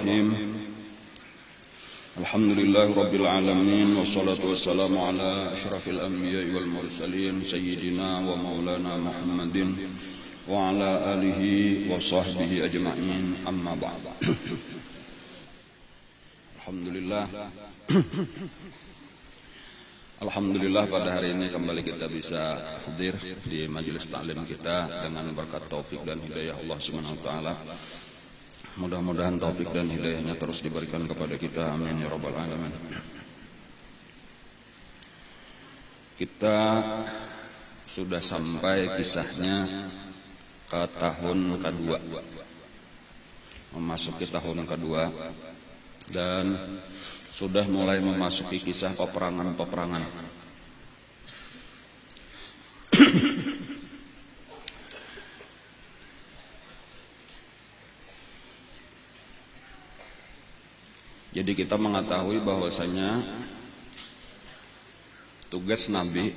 Bismillahirrahmanirrahim. Alhamdulillahirabbil alamin wassalatu wassalamu ala asyrafil anbiya'i wal mursalin sayyidina wa maulana Muhammadin wa ala alihi wa sahbihi ajma'in, amma ba'd. Alhamdulillah pada hari ini kembali kita bisa hadir di majelis taklim kita dengan berkat taufik dan hidayah Allah Subhanahu wa taala. Mudah-mudahan taufik dan hidayahnya terus diberikan kepada kita, amin ya rabbal alamin. Kita sudah sampai kisahnya ke tahun kedua, memasuki tahun kedua, dan sudah mulai memasuki kisah peperangan-peperangan. Jadi kita mengetahui bahwasanya tugas Nabi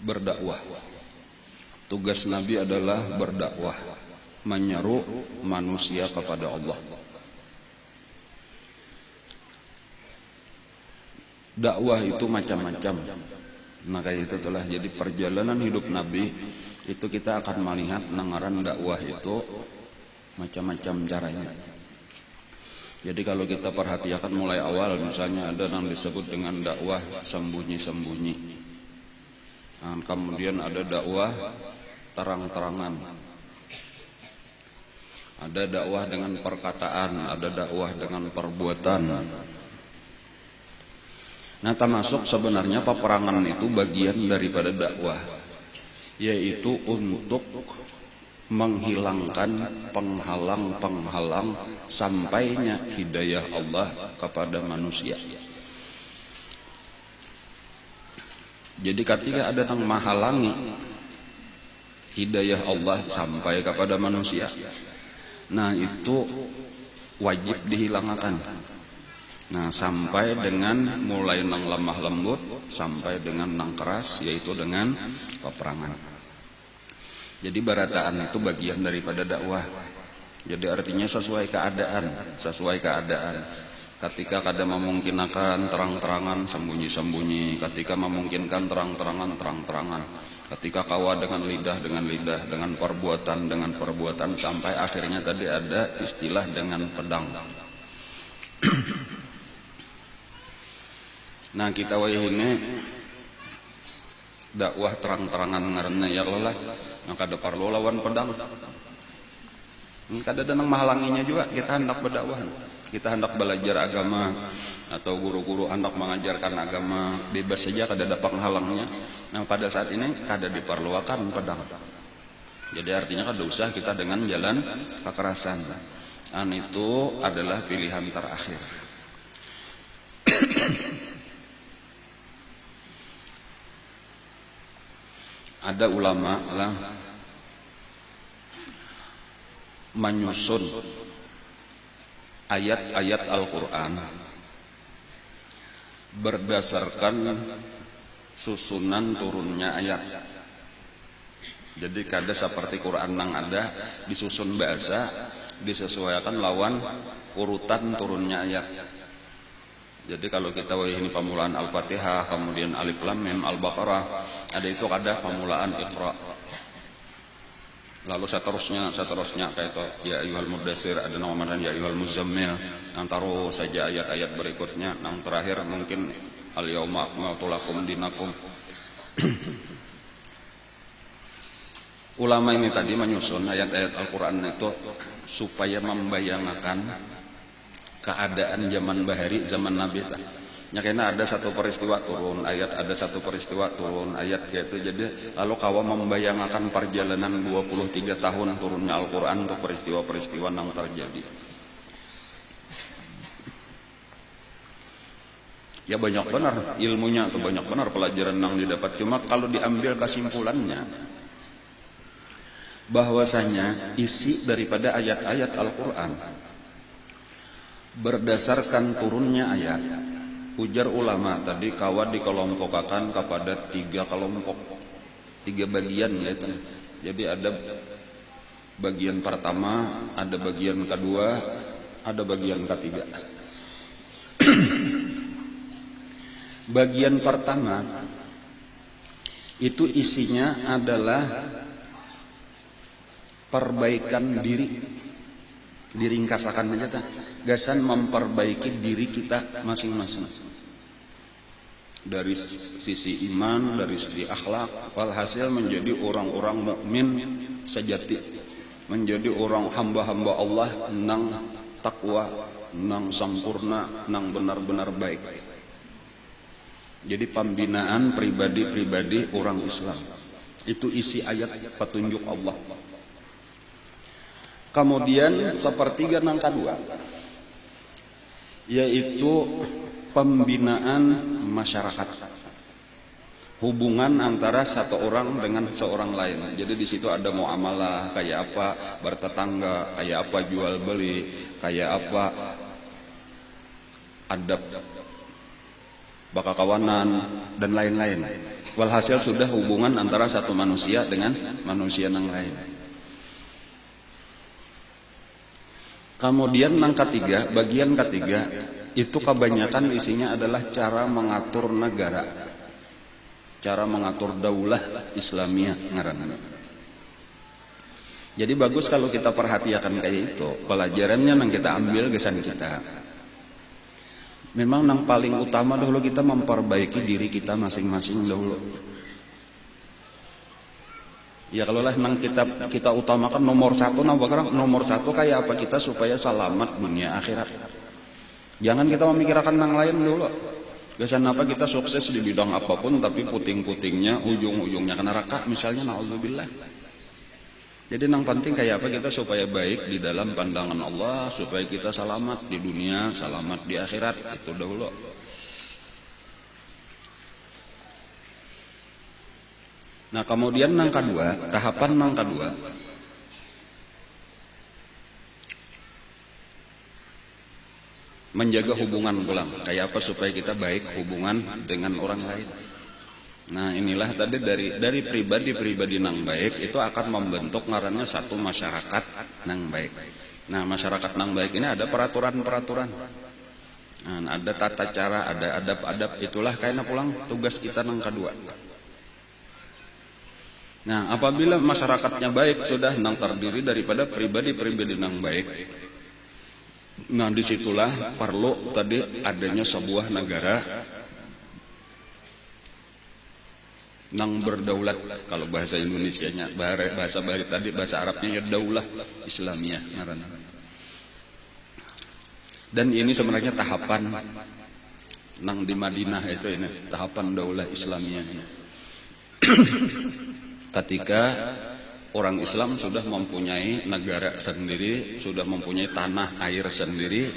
berdakwah. Tugas Nabi adalah berdakwah, menyeru manusia kepada Allah. Dakwah itu macam-macam. Maka itu telah jadi perjalanan hidup Nabi itu kita akan melihat nangaran dakwah itu macam-macam caranya. Jadi kalau kita perhatikan mulai awal, misalnya ada yang disebut dengan dakwah sembunyi-sembunyi. Nah, kemudian ada dakwah terang-terangan. Ada dakwah dengan perkataan, ada dakwah dengan perbuatan. Nah, termasuk sebenarnya peperangan itu bagian daripada dakwah, yaitu untuk menghilangkan penghalang-penghalang sampainya hidayah Allah kepada manusia. Jadi ketika ada yang menghalangi hidayah Allah sampai kepada manusia, nah itu wajib dihilangkan. Nah, sampai dengan mulai nang lemah lembut sampai dengan nang keras, yaitu dengan peperangan. Jadi barataan itu bagian daripada dakwah. Jadi artinya sesuai keadaan. Ketika kada memungkinkan terang-terangan, sembunyi-sembunyi. Ketika memungkinkan terang-terangan, terang-terangan. Ketika kawa dengan lidah, dengan perbuatan, sampai akhirnya tadi ada istilah dengan pedang. Nah, kita ini dakwah terang-terangan ngaranna ya Allah, maka ada perlu lawan pedang. Kada ada nang menghalanginya juga. Kita hendak berdakwah, kita hendak belajar agama, atau guru-guru hendak mengajarkan agama, bebas saja, kada ada penghalangnya. Nah, pada saat ini kada diperlukan pedang. Jadi artinya kada usah kita dengan jalan kekerasan. Dan itu adalah pilihan terakhir. Ada ulama lah menyusun ayat-ayat Al-Quran berdasarkan susunan turunnya ayat. Jadi kada seperti Quran yang ada disusun bahasa, disesuaikan lawan urutan turunnya ayat. Jadi kalau kita ini pemulaan Al-Fatihah, kemudian Alif Lam Mim Al-Baqarah, ada itu kada pemulaan Iqra. Lalu seterusnya kayak itu ya ayyuhal mudatsir, ada nama ya ayyuhal muzammil. Taruh saja ayat-ayat berikutnya. Yang terakhir mungkin al-yauma akmaltu lakum dinakum. Ulama ini tadi menyusun ayat-ayat Al-Qur'an itu supaya membayangkan keadaan zaman bahari, zaman Nabi tah. Nyakena ada satu peristiwa turun ayat, ada satu peristiwa turun ayat gitu. Jadi lalu kawa membayangkan perjalanan 23 tahun turunnya Al-Qur'an untuk peristiwa-peristiwa yang terjadi. Ya banyak benar ilmunya atau banyak benar pelajaran yang didapat. Cuma kalau diambil kesimpulannya, bahwasanya isi daripada ayat-ayat Al-Qur'an berdasarkan turunnya ayat, ujar ulama tadi kawan dikelompokkan kepada 3 kelompok, 3 bagian yaitu. Jadi ada Bagian pertama, ada bagian kedua, ada bagian ketiga. Bagian pertama itu isinya adalah perbaikan diri. Diringkas akan aja gasan memperbaiki diri kita masing-masing. Dari sisi iman, dari sisi akhlak, walhasil menjadi orang-orang mukmin sejati, menjadi orang hamba-hamba Allah nang takwa, nang sampurna, nang benar-benar baik. Jadi pembinaan pribadi-pribadi orang Islam. Itu isi ayat petunjuk Allah. Kemudian sepertiga nang kedua, yaitu pembinaan masyarakat, hubungan antara satu orang dengan seorang lain. Jadi di situ ada muamalah, kayak apa bertetangga, kayak apa jual beli, kayak apa adab bakakawanan dan lain-lain. Walhasil sudah hubungan antara satu manusia dengan manusia yang lain. Kemudian yang ketiga, bagian ketiga itu kebanyakan isinya adalah cara mengatur negara, cara mengatur daulah Islamiyah ngaranna. Jadi bagus kalau kita perhatikan kayak itu, pelajarannya yang kita ambil kesan kita. Memang yang paling utama dahulu kita memperbaiki diri kita masing-masing dahulu. Ya kalau lah nang kita utamakan nomor satu, nomor satu kayak apa kita supaya selamat dunia akhirat. Jangan kita memikirkan yang lain dulu. Biasanya apa kita sukses di bidang apapun tapi puting-putingnya ujung-ujungnya ke neraka misalnya, naudzubillah. Jadi yang penting kayak apa kita supaya baik di dalam pandangan Allah, supaya kita selamat di dunia, selamat di akhirat, itu dahulu. Nah kemudian yang kedua, tahapan yang kedua, menjaga hubungan pulang. Kayak apa supaya kita baik hubungan dengan orang lain. Nah inilah tadi dari pribadi-pribadi yang baik itu akan membentuk ngarannya satu masyarakat yang baik. Nah masyarakat yang baik ini ada peraturan-peraturan, nah, ada tata cara, ada adab-adab. Itulah kayaknya pulang tugas kita yang kedua. Nah apabila masyarakatnya baik sudah nang terdiri daripada pribadi-pribadi yang baik. Nah disitulah perlu tadi adanya sebuah negara nang berdaulat, kalau bahasa Indonesianya, bahasa Bali tadi bahasa Arabnya ya daulah Islamiyah. Dan ini sebenarnya tahapan nang di Madinah itu ini tahapan daulah Islamiyah ini. Ketika orang Islam sudah mempunyai negara sendiri, sudah mempunyai tanah air sendiri,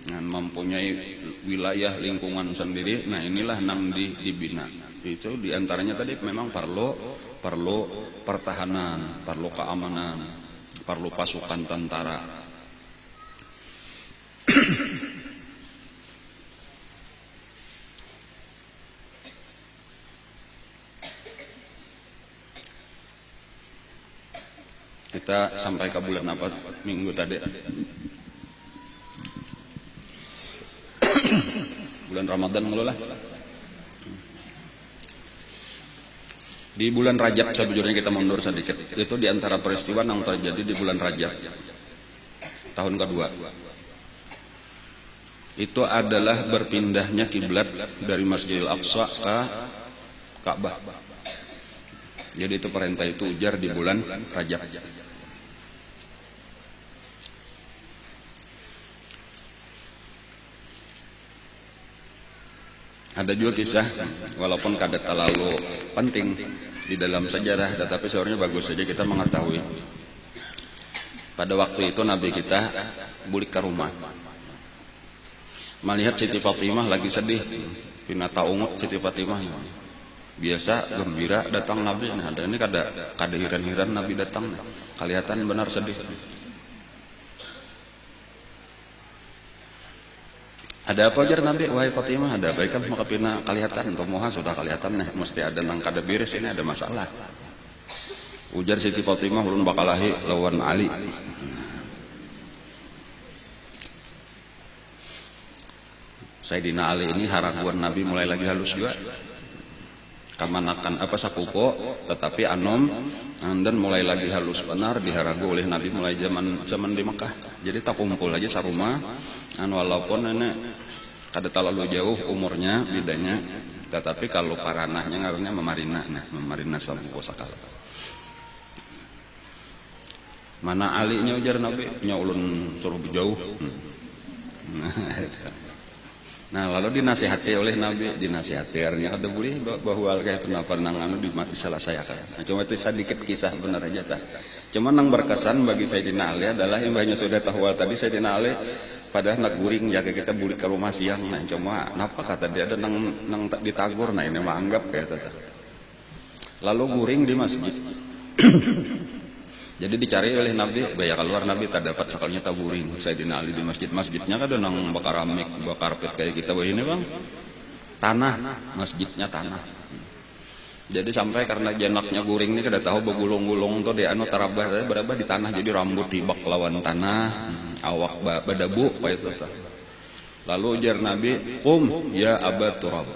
dan mempunyai wilayah lingkungan sendiri, nah inilah nang dibina. Itu diantaranya tadi memang perlu pertahanan, perlu keamanan, perlu pasukan tentara. Kita sampai ke bulan apa minggu tadi? Bulan Ramadan ngelola. Di bulan Rajab sebetulnya kita mundur sedikit. Itu di antara peristiwa yang terjadi di bulan Rajab tahun kedua. Itu adalah berpindahnya kiblat dari Masjidil Aqsa ke Ka'bah. Jadi itu perintah itu ujar di bulan Rajab. Ada juga kisah, walaupun kada terlalu penting di dalam sejarah, tetapi sebenarnya bagus saja kita mengetahui. Pada waktu itu Nabi kita balik ke rumah, melihat Siti Fatimah lagi sedih, pinata ungut Siti Fatimah. Biasa gembira datang Nabi, nah ada ini kada hiran-hiran Nabi datang, kelihatan benar sedih. Ada apa jar Nabi? Wahai Fatimah, ada apa kan maka pina kelihatan untuk moha sudah kelihatan nih, mesti ada nang kada beres, ini ada masalah. Ujar Siti Fatimah ulun bakalahi lawan Ali. Sayyidina Ali ini haraguan Nabi mulai lagi halus juga. Kamanakan apa sapupo tetapi anom dan mulai lagi halus benar diharagu oleh Nabi mulai zaman di Mekah. Jadi tak kumpul aja sarumah walaupun nenek kada terlalu jauh umurnya bedanya, tetapi kalau paranahnya ngarannya memarina sapupo sakala. Mana Ali nya ujar Nabi nya ulun suruh jauh. Nah lalu dinasihati oleh Nabi, dinasihati artinya kada boleh bahwa kayak itu napa nang anu salah saya kan. Nah, cuma itu sedikit kisah benar aja ta. Cuma nang berkesan bagi Sayyidina Ali adalah yang banyak sudah tahu tadi Sayyidina Ali pada nak guring jaga kita balik ke rumah siang. Nah cuma napa kata dia ada nang ditagur, nah ini mah anggap kayak itu. Lalu guring di masjid. Jadi dicari oleh Nabi, bayar keluar Nabi tak dapat sakalnya taburing. Sayyidina Ali di masjidnya kan ada nang bakar amik, bakar karpet kayak kita ini bang, tanah, masjidnya tanah. Jadi sampai karena jenaknya guring ini kada tahu begulung-gulung tuh di anu tarabah berapa di tanah, jadi rambut dibak lawan tanah, awak badabu kayak itu. Lalu ujar Nabi, ya Aba Turab.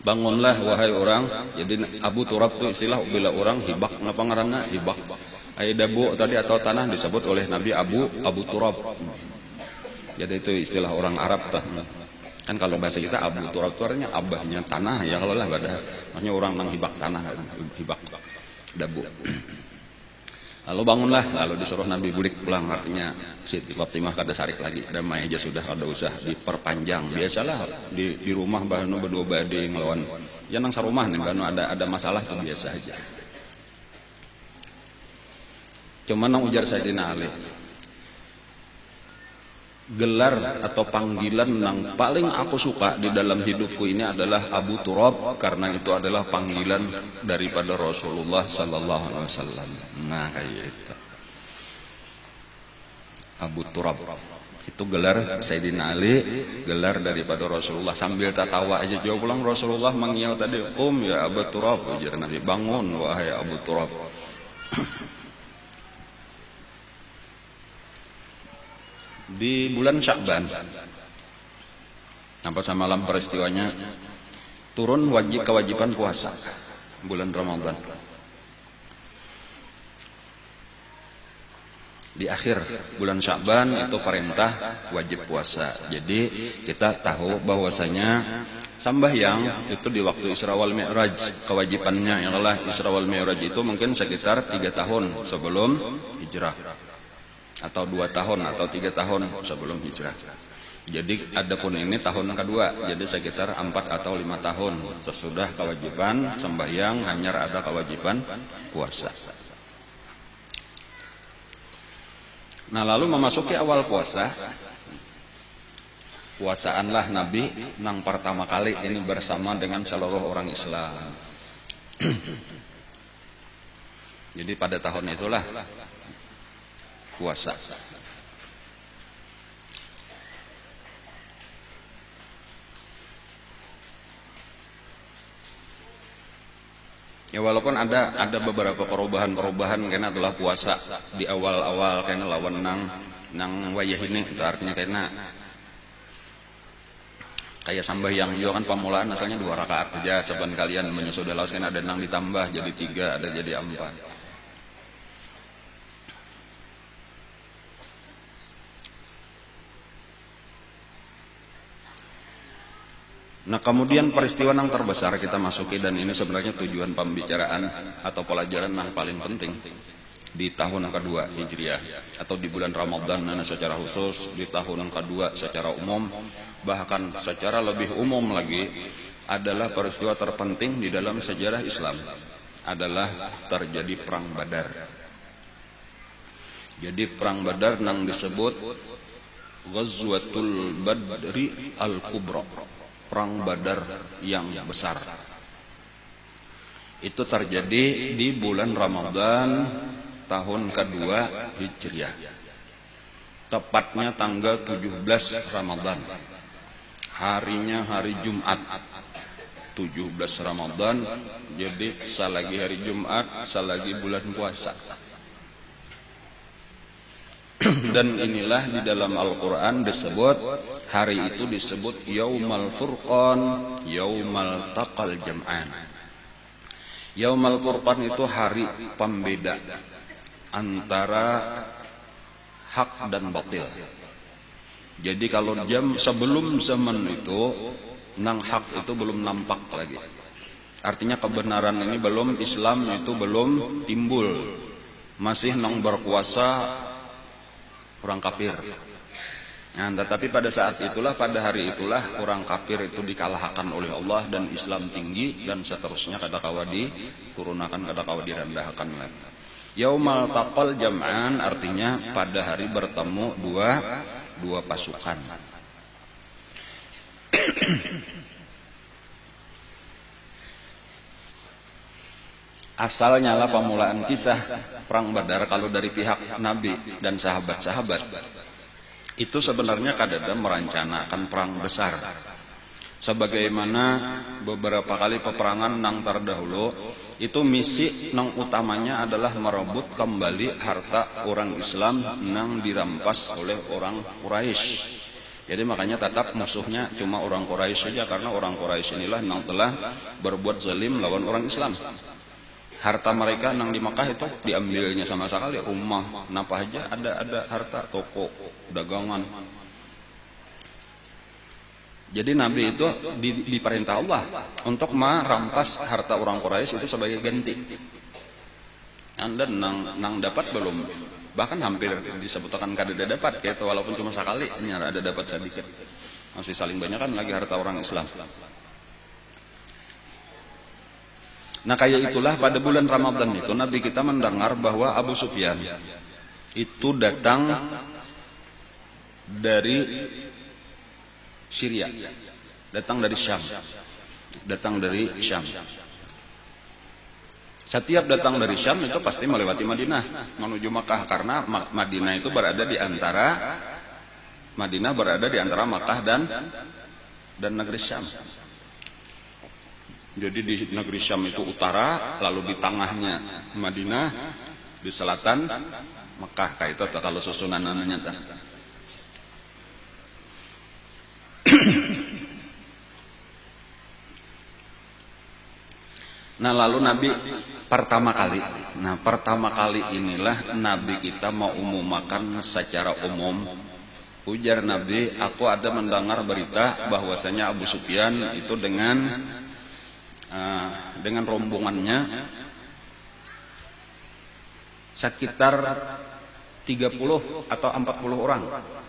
Bangunlah wahai orang. Jadi Abu Turab itu istilah bila orang hibak, ngapa ngaranna hibak. Dabu tadi atau tanah disebut oleh Nabi Abu Turab. Jadi itu istilah orang Arab tah. Kan kalau bahasa kita Abu Turab itu artinya abahnya tanah ya kalau lah pada maksudnya orang nang hibak tanah, hibak dabu. Lalu bangunlah, lalu disuruh Nabi bulik pulang, artinya Siti Fatimah kada sarik lagi, ada mah aja sudah kada usah diperpanjang. Biasalah di rumah bahanu berdua bade ngelawan ya nang sarumah nih bahanu ada masalah itu biasa aja. Cuma nang ujar Sayyidina Ali, gelar atau panggilan yang paling aku suka di dalam hidupku ini adalah Abu Turab, karena itu adalah panggilan daripada Rasulullah Sallallahu Alaihi Wasallam. Nah kayak itu Abu Turab itu gelar Sayyidina Ali, gelar daripada Rasulullah. Sambil tertawa aja jauh pulang Rasulullah mengiau tadi, ya Abu Turab, ujar Nabi, bangun wahai Abu Turab. Di bulan Sya'ban, apa samalam peristiwanya, turun kewajiban puasa bulan Ramadan. Di akhir bulan Sya'ban itu perintah wajib puasa. Jadi kita tahu bahwasanya sambahyang itu di waktu Isra wal Mi'raj, kewajibannya ialah Isra wal Mi'raj itu mungkin sekitar 3 tahun sebelum hijrah, atau 2 tahun atau 3 tahun sebelum hijrah. Jadi adapun ini tahun kedua, jadi sekitar 4 atau 5 tahun sesudah kewajiban sembahyang hanya ada kewajiban puasa. Nah lalu memasuki awal puasa, puasaanlah Nabi nang pertama kali ini bersama dengan seluruh orang Islam. Jadi pada tahun itulah puasa. Ya walaupun ada beberapa perubahan karena adalah puasa di awal-awal karena lawan nang wayah ini itu artinya karena kayak sambahyang juga kan pamulaan asalnya 2 rakaat saja, seban kalian menyusudah laos kan ada nang ditambah jadi 3, ada jadi 4. Nah kemudian peristiwa yang terbesar kita masuki, dan ini sebenarnya tujuan pembicaraan atau pelajaran yang paling penting di tahun yang kedua Hijriah atau di bulan Ramadan secara khusus, di tahun yang kedua secara umum, bahkan secara lebih umum lagi adalah peristiwa terpenting di dalam sejarah Islam adalah terjadi perang Badar. Jadi perang Badar yang disebut Ghazwatul Badri Al-Kubra, perang Badar yang besar. Itu terjadi di bulan Ramadan tahun kedua Hijriah. Tepatnya tanggal 17 Ramadan. Harinya hari Jumat. 17 Ramadan, jadi salagi hari Jumat, salagi bulan puasa. Dan inilah di dalam Al-Quran disebut, hari itu disebut Yaumal Furqan, Yaumal Taqal Jam'an. Yaumal Furqan itu hari pembeda antara hak dan batil. Jadi kalau sebelum zaman itu, nang hak itu belum nampak lagi. Artinya kebenaran ini belum, Islam itu belum timbul. Masih nang berkuasa orang kafir. Nah, tetapi pada saat itulah, pada hari itulah orang kafir itu dikalahkan oleh Allah dan Islam tinggi, dan seterusnya kada kawa diturunkan, kada kawa direndahkan lagi. Yaumal taqal jam'an artinya pada hari bertemu dua pasukan. Asalnya lah pemulaan kisah perang Badar kalau dari pihak Nabi dan sahabat-sahabat itu sebenarnya kadada merencanakan perang besar. Sebagaimana beberapa kali peperangan nang terdahulu, itu misi nang utamanya adalah merebut kembali harta orang Islam nang dirampas oleh orang Quraisy. Jadi makanya tetap musuhnya cuma orang Quraisy saja, karena orang Quraisy inilah nang telah berbuat zalim lawan orang Islam. Harta mereka nang di Makkah itu diambilnya sama sekali, rumah, napa aja ada harta, toko, dagangan. Jadi Nabi itu diperintah Allah untuk merampas harta orang Quraisy itu sebagai ganti. Anda nang dapat belum? Bahkan hampir disebutkan kada dapat, gitu, walaupun cuma sekali, hanya ada dapat sedikit. Masih saling banyak kan lagi harta orang Islam. Nah kayak itulah pada bulan Ramadan itu Nabi kita mendengar bahwa Abu Sufyan itu datang dari Syria, datang dari Syam. Setiap datang dari Syam itu pasti melewati Madinah menuju Makkah, karena Madinah itu berada di antara Makkah dan negeri Syam. Jadi di negeri Syam itu utara, lalu di tengahnya Madinah, di selatan Makkah. Kayak itu kalau susunan namanya. Nah lalu Nabi pertama kali inilah Nabi kita mau umumkan secara umum. Ujar Nabi, aku ada mendengar berita bahwasanya Abu Sufyan itu dengan rombongannya sekitar 30 atau 40 orang.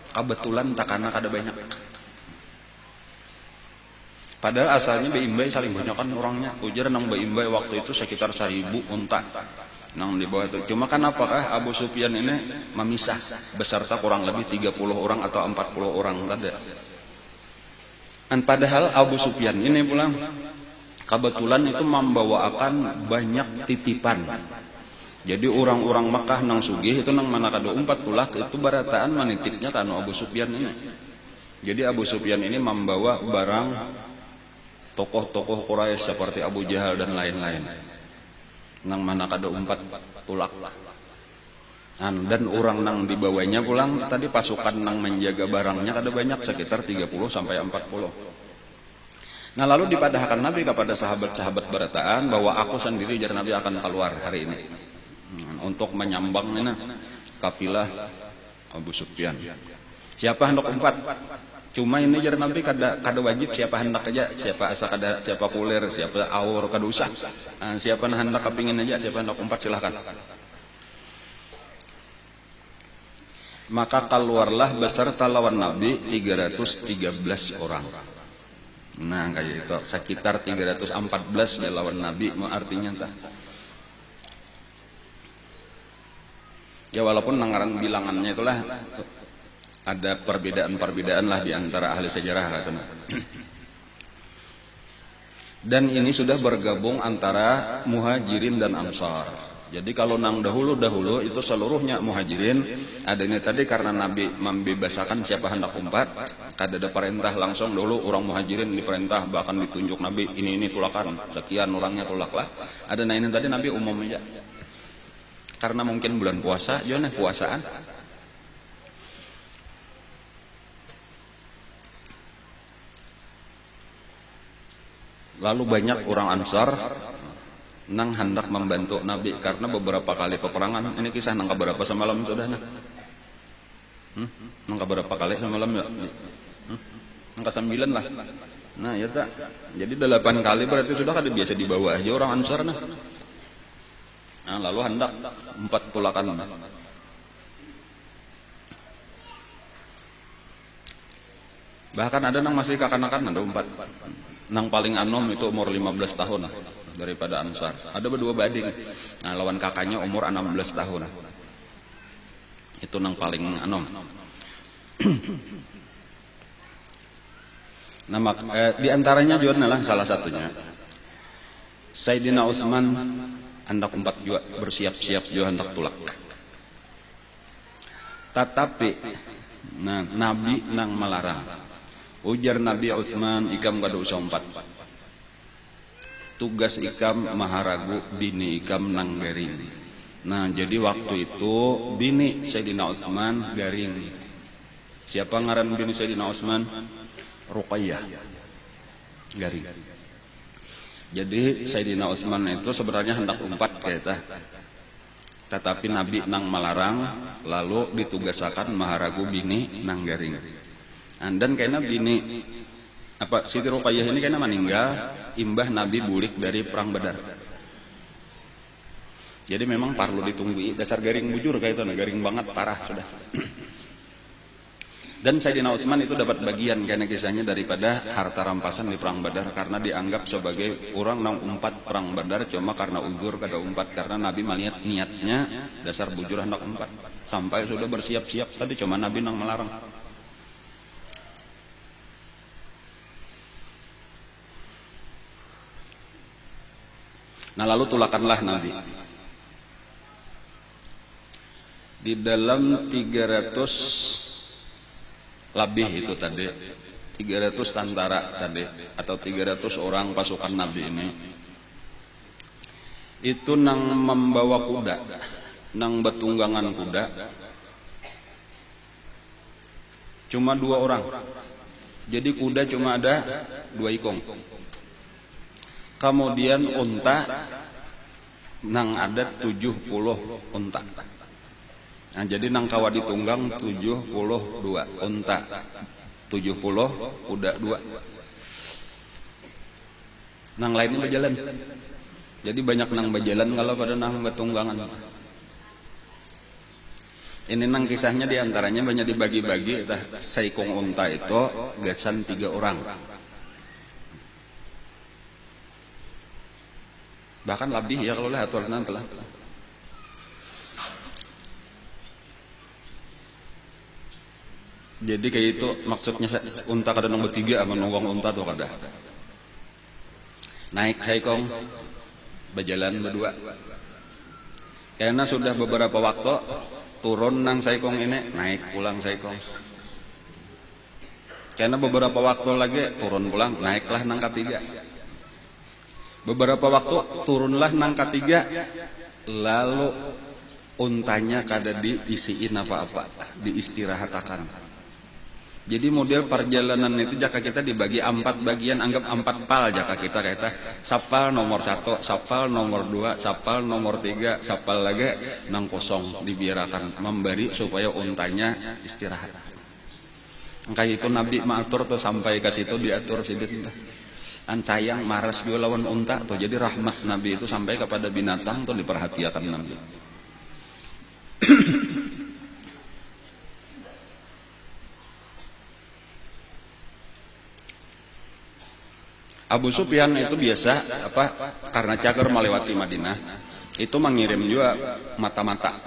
Kebetulan takana kada banyak. Padahal asalnya Baimbai saling banyak kan orangnya. Ujar nang Baimbai waktu itu sekitar 1000 unta nang di bawah itu. Cuma kan apakah Abu Sufyan ini memisah beserta kurang lebih 30 orang atau 40 orang tadi. Dan padahal Abu Sufyan ini pulang kebetulan itu membawakan banyak titipan. Jadi orang-orang Makkah nang sugih itu nang mana kada umpat pula itu barataan manitipnya kan Abu Sufyan ini. Jadi Abu Sufyan ini membawa barang tokoh-tokoh Quraisy seperti Abu Jahal dan lain-lain. Nang mana kada umpat tulak. Dan orang nang dibawanya pulang tadi pasukan nang menjaga barangnya kada banyak, sekitar 30 sampai 40. Nah lalu dipadahkan Nabi kepada sahabat-sahabat berataan bahwa aku sendiri jar Nabi akan keluar hari ini untuk menyambang kafilah Abu Sufyan. Siapa hendak umpat? Cuma ini jar Nabi kada wajib siapa hendak aja, siapa kulir, siapa awur kada usah. Siapa hendak kepingin aja, siapa hendak umpat silahkan. Maka keluarlah beserta lawan Nabi 313 orang. Nah kayak itu sekitar 314 ya lawan Nabi, artinya entah. Ya walaupun nangaran bilangannya itulah ada perbedaan lah di antara ahli sejarah katanya. Dan ini sudah bergabung antara Muhajirin dan Ansar. Jadi kalau nang dahulu itu seluruhnya muhajirin. Adanya tadi karena Nabi membebasakan siapa hendak umpat, kada ada perintah langsung dulu orang muhajirin diperintah, bahkan ditunjuk Nabi ini tulakan sekian orangnya tulaklah. Ada ini tadi Nabi umum aja. Karena mungkin bulan puasa, jangan puasaan. Lalu banyak orang Ansar nang hendak membantu Nabi karena beberapa kali peperangan. Ini kisah nang keberapa semalam sudah nah? Nang keberapa kali semalam ya? Nang ke-9 lah. Nah ya tak. Jadi 8 kali berarti sudah kada biasa dibawa aja orang Ansar nah. Nah lalu hendak 4 tulakan. Bahkan ada nang masih kakanak-kanak ada 4. Nang paling anom itu umur 15 tahun lah. Daripada Ansar. Ada berdua bading. Nah, lawan kakaknya umur 16 tahun. Itu nang paling anom. Nah, di antaranya juga adalah salah satunya. Sayyidina Utsman hendak 4 juga bersiap-siap juga hendak tulak. Tetapi nah, Nabi nang melarang. Ujar Nabi Utsman, ikam kada usah 4. Tugas ikam maharagu bini ikam nang garing. Nah jadi waktu itu bini Sayyidina Utsman garing. Siapa ngaran bini Sayyidina Utsman? Ruqayyah garing. Jadi Sayyidina Utsman itu sebenarnya hendak umpat kaita, tetapi Nabi nang melarang, lalu ditugasakan maharagu bini nang garing. Dan kayaknya bini Siti Ruqayyah ini kayaknya meninggal imbah Nabi bulik dari perang Badar. Jadi memang perlu ditunggu. Dasar garing bujur kayak itu, garing banget parah sudah. Dan Sayyidina Utsman itu dapat bagian karena kisahnya daripada harta rampasan di perang Badar karena dianggap sebagai orang nang umpat perang Badar cuma karena uzur kada umpat karena Nabi melihat niatnya dasar bujur hendak umpat sampai sudah bersiap-siap tadi cuma Nabi nang melarang. Nah lalu tulakanlah Nabi di dalam 300 lebih itu tadi 300 tentara tadi atau 300 orang pasukan Nabi ini itu nang membawa kuda, nang betunggangan kuda cuma 2 orang. Jadi kuda cuma ada 2 ikong. Kemudian unta nang ada 70 unta. Nah, jadi nang kawa ditunggang 72 unta 70 kuda 2. Nang lainnya berjalan. Jadi banyak nang berjalan kalau pada nang betunggangan. Ini nang kisahnya diantaranya banyak dibagi-bagi. Saikong unta itu gasan 3 orang. Bahkan lebih ya kalau lihat aturan telah. Jadi kayak itu maksudnya unta kada nomor 3 sama nongong unta tuh kada. Naik saikong berjalan berdua. Karena sudah beberapa waktu turun nang saikong ini naik pulang saikong. Karena beberapa waktu lagi turun pulang naiklah nang ketiga. Beberapa waktu turunlah nang ketiga, lalu untanya kada diisiin apa-apa, diistirahatakan. Jadi model perjalanan itu jaka kita dibagi 4 bagian, anggap 4 pal jaka kita kata sapal nomor 1, sapal nomor 2, sapal nomor 3, sapal lagi nang kosong dibiarkan memberi supaya untanya istirahat. Kayak itu Nabi maatur tuh sampai ke situ diatur sidin. An sayang maras juga lawan unta tuh, jadi rahmat Nabi itu sampai kepada binatang tuh diperhatikan Nabi. Abu Sufyan itu biasa karena cager melewati Madinah itu mengirim juga mata-mata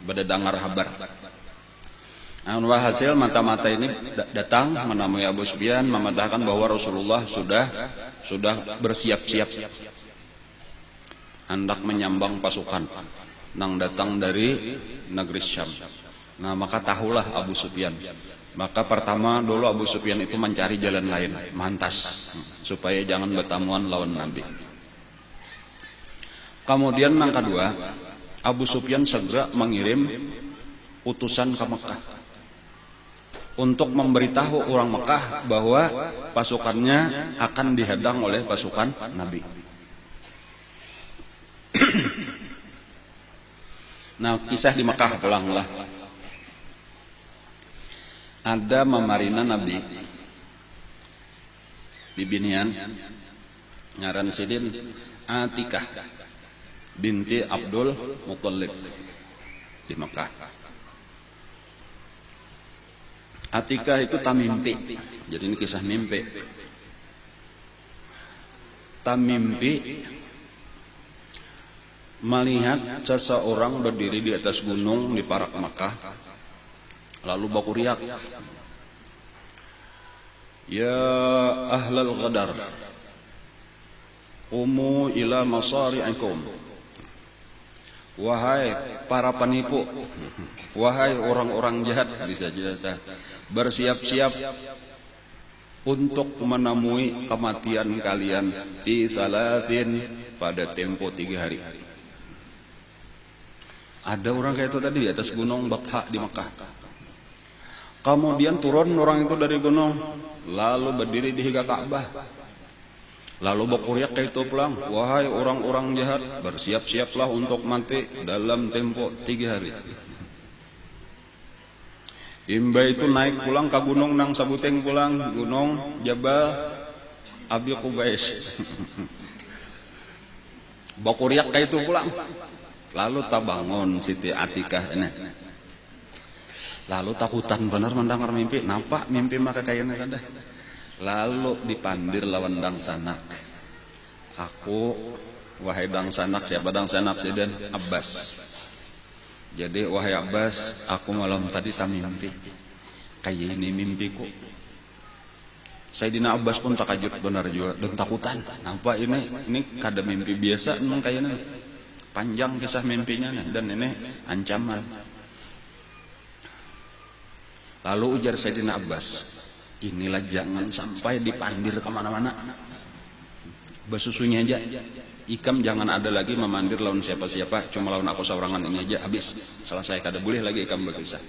berdengar kabar. Nah, hasil mata-mata ini datang menemui Abu Sufyan mematakan bahwa Rasulullah sudah bersiap-siap. hendak menyambang pasukan nang datang dari negeri Syam. Nah, maka tahulah Abu Sufyan. Maka pertama dulu Abu Sufyan itu mencari jalan lain, mantas, supaya jangan bertamuan lawan Nabi. Kemudian yang kedua, Abu Sufyan segera mengirim utusan ke Mekah untuk memberitahu orang Mekah bahwa pasukannya akan dihadang oleh pasukan Nabi. Nah, kisah di Mekah pulanglah. Ada memarina Nabi bibinian ngaran sidin Atikah binti Abdul Muttalib di Mekah. Atikah itu tamimpi. Jadi ini kisah mimpi. Tamimpi melihat seseorang berdiri di atas gunung di Parak Makkah, lalu berteriak, "Ya ahlal ghadar, qumu ila masari'ikum." Wahai para penipu, wahai orang-orang jahat, bisa jadi bersiap-siap untuk menemui kematian kalian fi salasin, pada tempo 3 hari. Ada orang kayak itu tadi di atas gunung Batha di Mekah. Kemudian turun orang itu dari gunung, lalu berdiri di higa Ka'bah. Lalu berteriak kayak itu pulang, wahai orang-orang jahat, bersiap-siaplah untuk mati dalam tempo 3 hari. Imba itu naik pulang ke gunung nang sabuteng pulang, gunung Jabal Abi Qubais. Berteriak kayak itu pulang. Lalu tabangun Siti Atikah ini. Lalu takutan benar mendengar mimpi. Nampak mimpi maka kayaknya kada. Lalu dipandir lawan dang sanak. Aku, wahai dang sanak, siapa dang sanak? Sidin Abbas. Jadi wahai Abbas, aku malam tadi tak mimpi. Kayak ini mimpiku. Sayyidina Abbas pun takajud benar juga dan takutan. Nampak ini kada mimpi biasa memang kayaknya. Panjang kisah mimpinya dan ini ancaman. Lalu ujar Sayyidina Abbas, inilah jangan sampai dipandir kemana-mana. Besusunya aja. Ikam jangan ada lagi memandir lawan siapa-siapa, cuma lawan aku seorangan ini aja, habis. Selesai, kada boleh lagi ikam berkisah.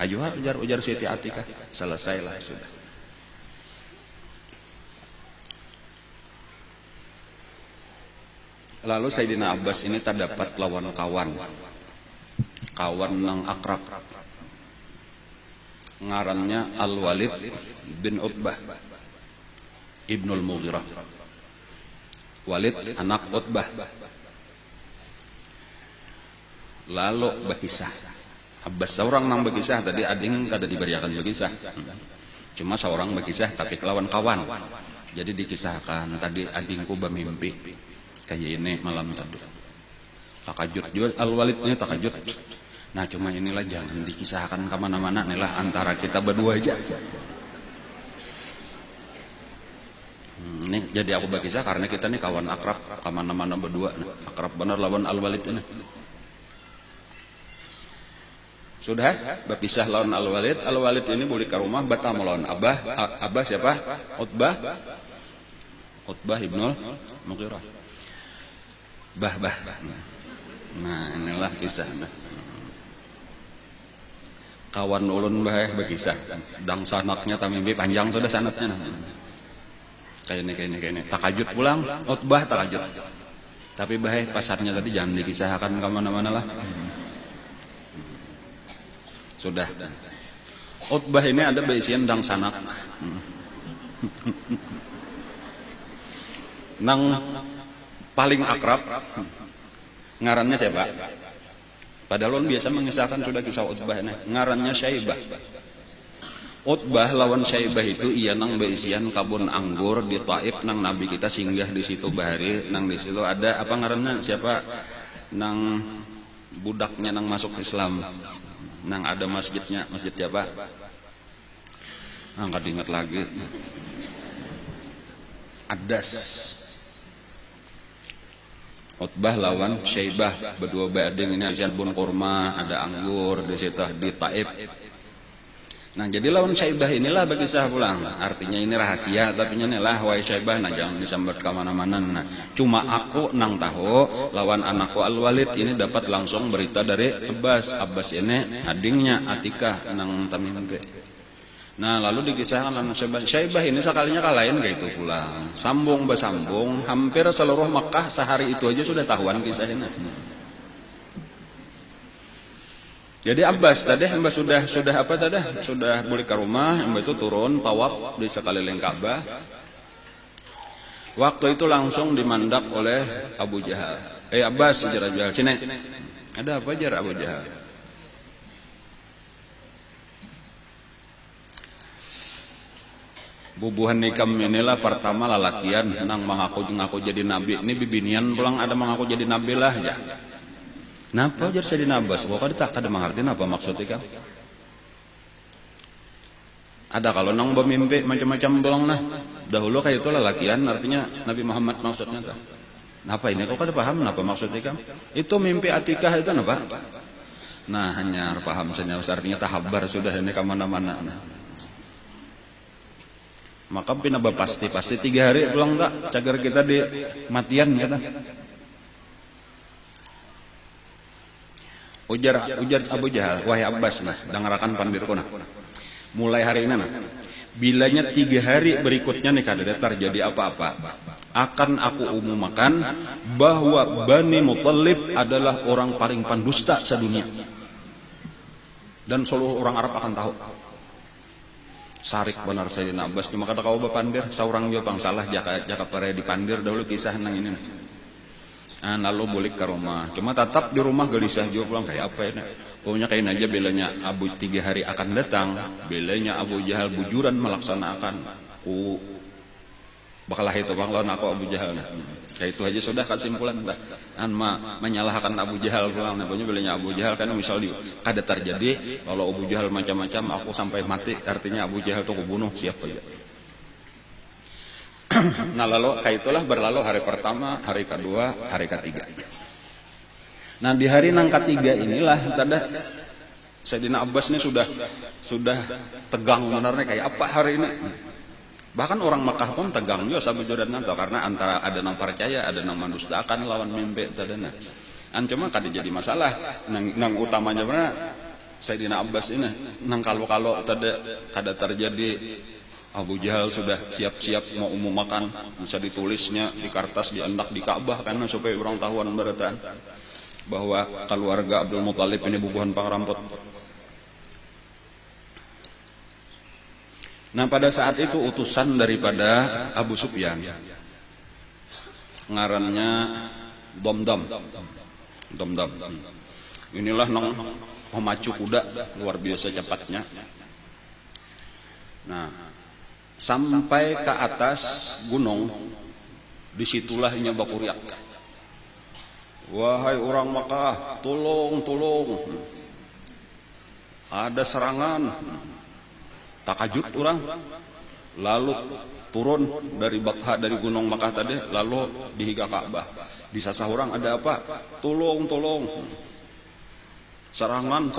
Ayo ujar Siti Atikah, selesailah sudah. Lalu Sayyidina Abbas ini terdapat lawan kawan nang akrab, ngarannya Al-Walid bin Utbah Ibnul Mughirah. Walid anak Utbah. Lalu berkisah. Abbas seorang nang berkisah, tadi ading kada diberiakan berkisah. Cuma seorang berkisah tapi kelawan kawan. Jadi dikisahkan tadi adingku bermimpi kayak ini malam tadi. Takajud juga Al-Walidnya takajud. Nah cuma inilah jangan dikisahkan kemana-mana, inilah antara kita berdua aja. Ini jadi aku berkisah karena kita nih kawan akrab, kemana-mana berdua, akrab benar lawan Al-Walid ini. Sudah berpisah lawan Al-Walid. Al-Walid ini balik ke rumah, batal melawan Abah siapa? Utbah Ibnul Mughirah. Bah. Nah inilah kisahnya. Kawan ulun bah berkisah. Dang sanaknya tamimpi panjang sudah sanatnya. Kayak ini. Takajud pulang, Utbah takajud. Tapi bah pasarnya tadi jangan dikisahkan kemana-mana lah. Sudah. Utbah ini ada baisian dang sanak. Nang paling akrab ngarannya siapa? Padahal orang biasa mengisahkan sudah kisah Utbah ini. Ngarannya Syaibah. Utbah lawan Syaibah itu ia nang baisian kabun anggur di Taif nang Nabi kita singgah di situ bahari, nang di situ ada apa ngarannya siapa? Nang budaknya nang masuk Islam. Nang ada masjidnya, masjid siapa? Enggak diingat lagi. Adas. Utbah lawan Syaibah, berdua bading ini isian bun kurma, ada anggur di situ di Taif. Nah jadi lawan Syaibah inilah berkisah pulang. Artinya ini rahasia, tapi inilah wahai Syaibah, nah jangan disambat ke mana-mana. Nah, cuma aku nang tahu lawan anakku Al-Walid ini dapat langsung berita dari Abbas. Abbas ini adingnya Atikah nang Tamimpe. Nah lalu dikisahkan lawan Syaibah. Syaibah ini sekalinya kalahin kayak itu pulang. Sambung bersambung, hampir seluruh Makkah sehari itu aja sudah tahuan kisahnya. Jadi Abbas tadi Abbas sudah apa tadi? Sudah balik ke rumah, Abbas itu turun tawaf di sekeliling Ka'bah. Waktu itu langsung dimandak oleh Abu Jahal. Abbas jar Abu Jahal, sini. Ada apa jar Abu Jahal? Bubuhan nikam inilah pertama lalakian nang mengaku jadi nabi. Ini bibinian pulang ada mengaku jadi nabi lah ya. Napa jar saya dinabas? Pokoknya tak ada mengerti apa maksudnya kan? Ada kalau nang bermimpi macam-macam pulang nah. Dahulu kayak itu lalakian artinya Nabi Muhammad maksudnya tak. Napa ini kok kada paham napa maksudnya kan? Itu mimpi Atikah itu napa? Nah hanya paham saja artinya tahabar sudah ini kemana-mana. Nah. Maka pinaba pasti 3 hari pulang tak cagar kita di matian kata. Ujar Abu Jahal, wahai Abbas nah, dengarakan pandirku nah. Mulai hari ini nah, bilanya 3 hari berikutnya nih kada terjadi apa-apa, akan aku umumkan bahwa Bani Muthalib adalah orang paling pendusta sedunia. Dan seluruh orang Arab akan tahu. Sarik benar Sayyidina Abbas, cuma kata kau bapandir, seorang juga bang salah jaka pare dipandir dahulu kisah nang ini. Nah, lalu balik ke rumah, cuma tetap di rumah gelisah juga pulang kayak apa ini. Pokoknya kain aja belanya Abu 3 hari akan datang, belanya Abu Jahal bujuran melaksanakan. Bakalah itu bang lawan aku Abu Jahal nah. Kayak itu aja sudah kesimpulan dah. Menyalahkan Abu Jahal pulang nah, pokoknya belanya Abu Jahal kan misal kada terjadi kalau Abu Jahal macam-macam aku sampai mati artinya Abu Jahal tuh kubunuh siapa ya. Nah lalu kayak itulah berlalu hari pertama, hari kedua, hari ketiga. Nah di hari nang ketiga inilah tadi Sayyidina Abbas ini sudah tegang benarnya kayak apa hari ini. Bahkan orang Makkah pun tegang juga sabujurna karena antara ada nang percaya, ada nang mendustakan lawan mimpi tadana. Cuma kada jadi masalah nang utamanya benar Sayyidina Abbas ini nang kalau tadi kada terjadi. Abu Jahal sudah siap-siap mau umum makan, bisa ditulisnya di kertas diendak di Ka'bah karena supaya orang tahuan berataan bahwa keluarga Abdul Muthalib ini bubuhan pangrampot. Nah pada saat itu utusan daripada Abu Sufyan, ngarannya Domdom. Inilah nang memacu kuda luar biasa cepatnya. Nah sampai ke atas gunung, disitulah ia bakuriak. Wahai orang Makkah, tolong, ada serangan. Takajud orang, lalu turun dari Batha dari gunung Makkah tadi, lalu dihiga Ka'bah. Disasah orang ada apa? Tolong, serangan.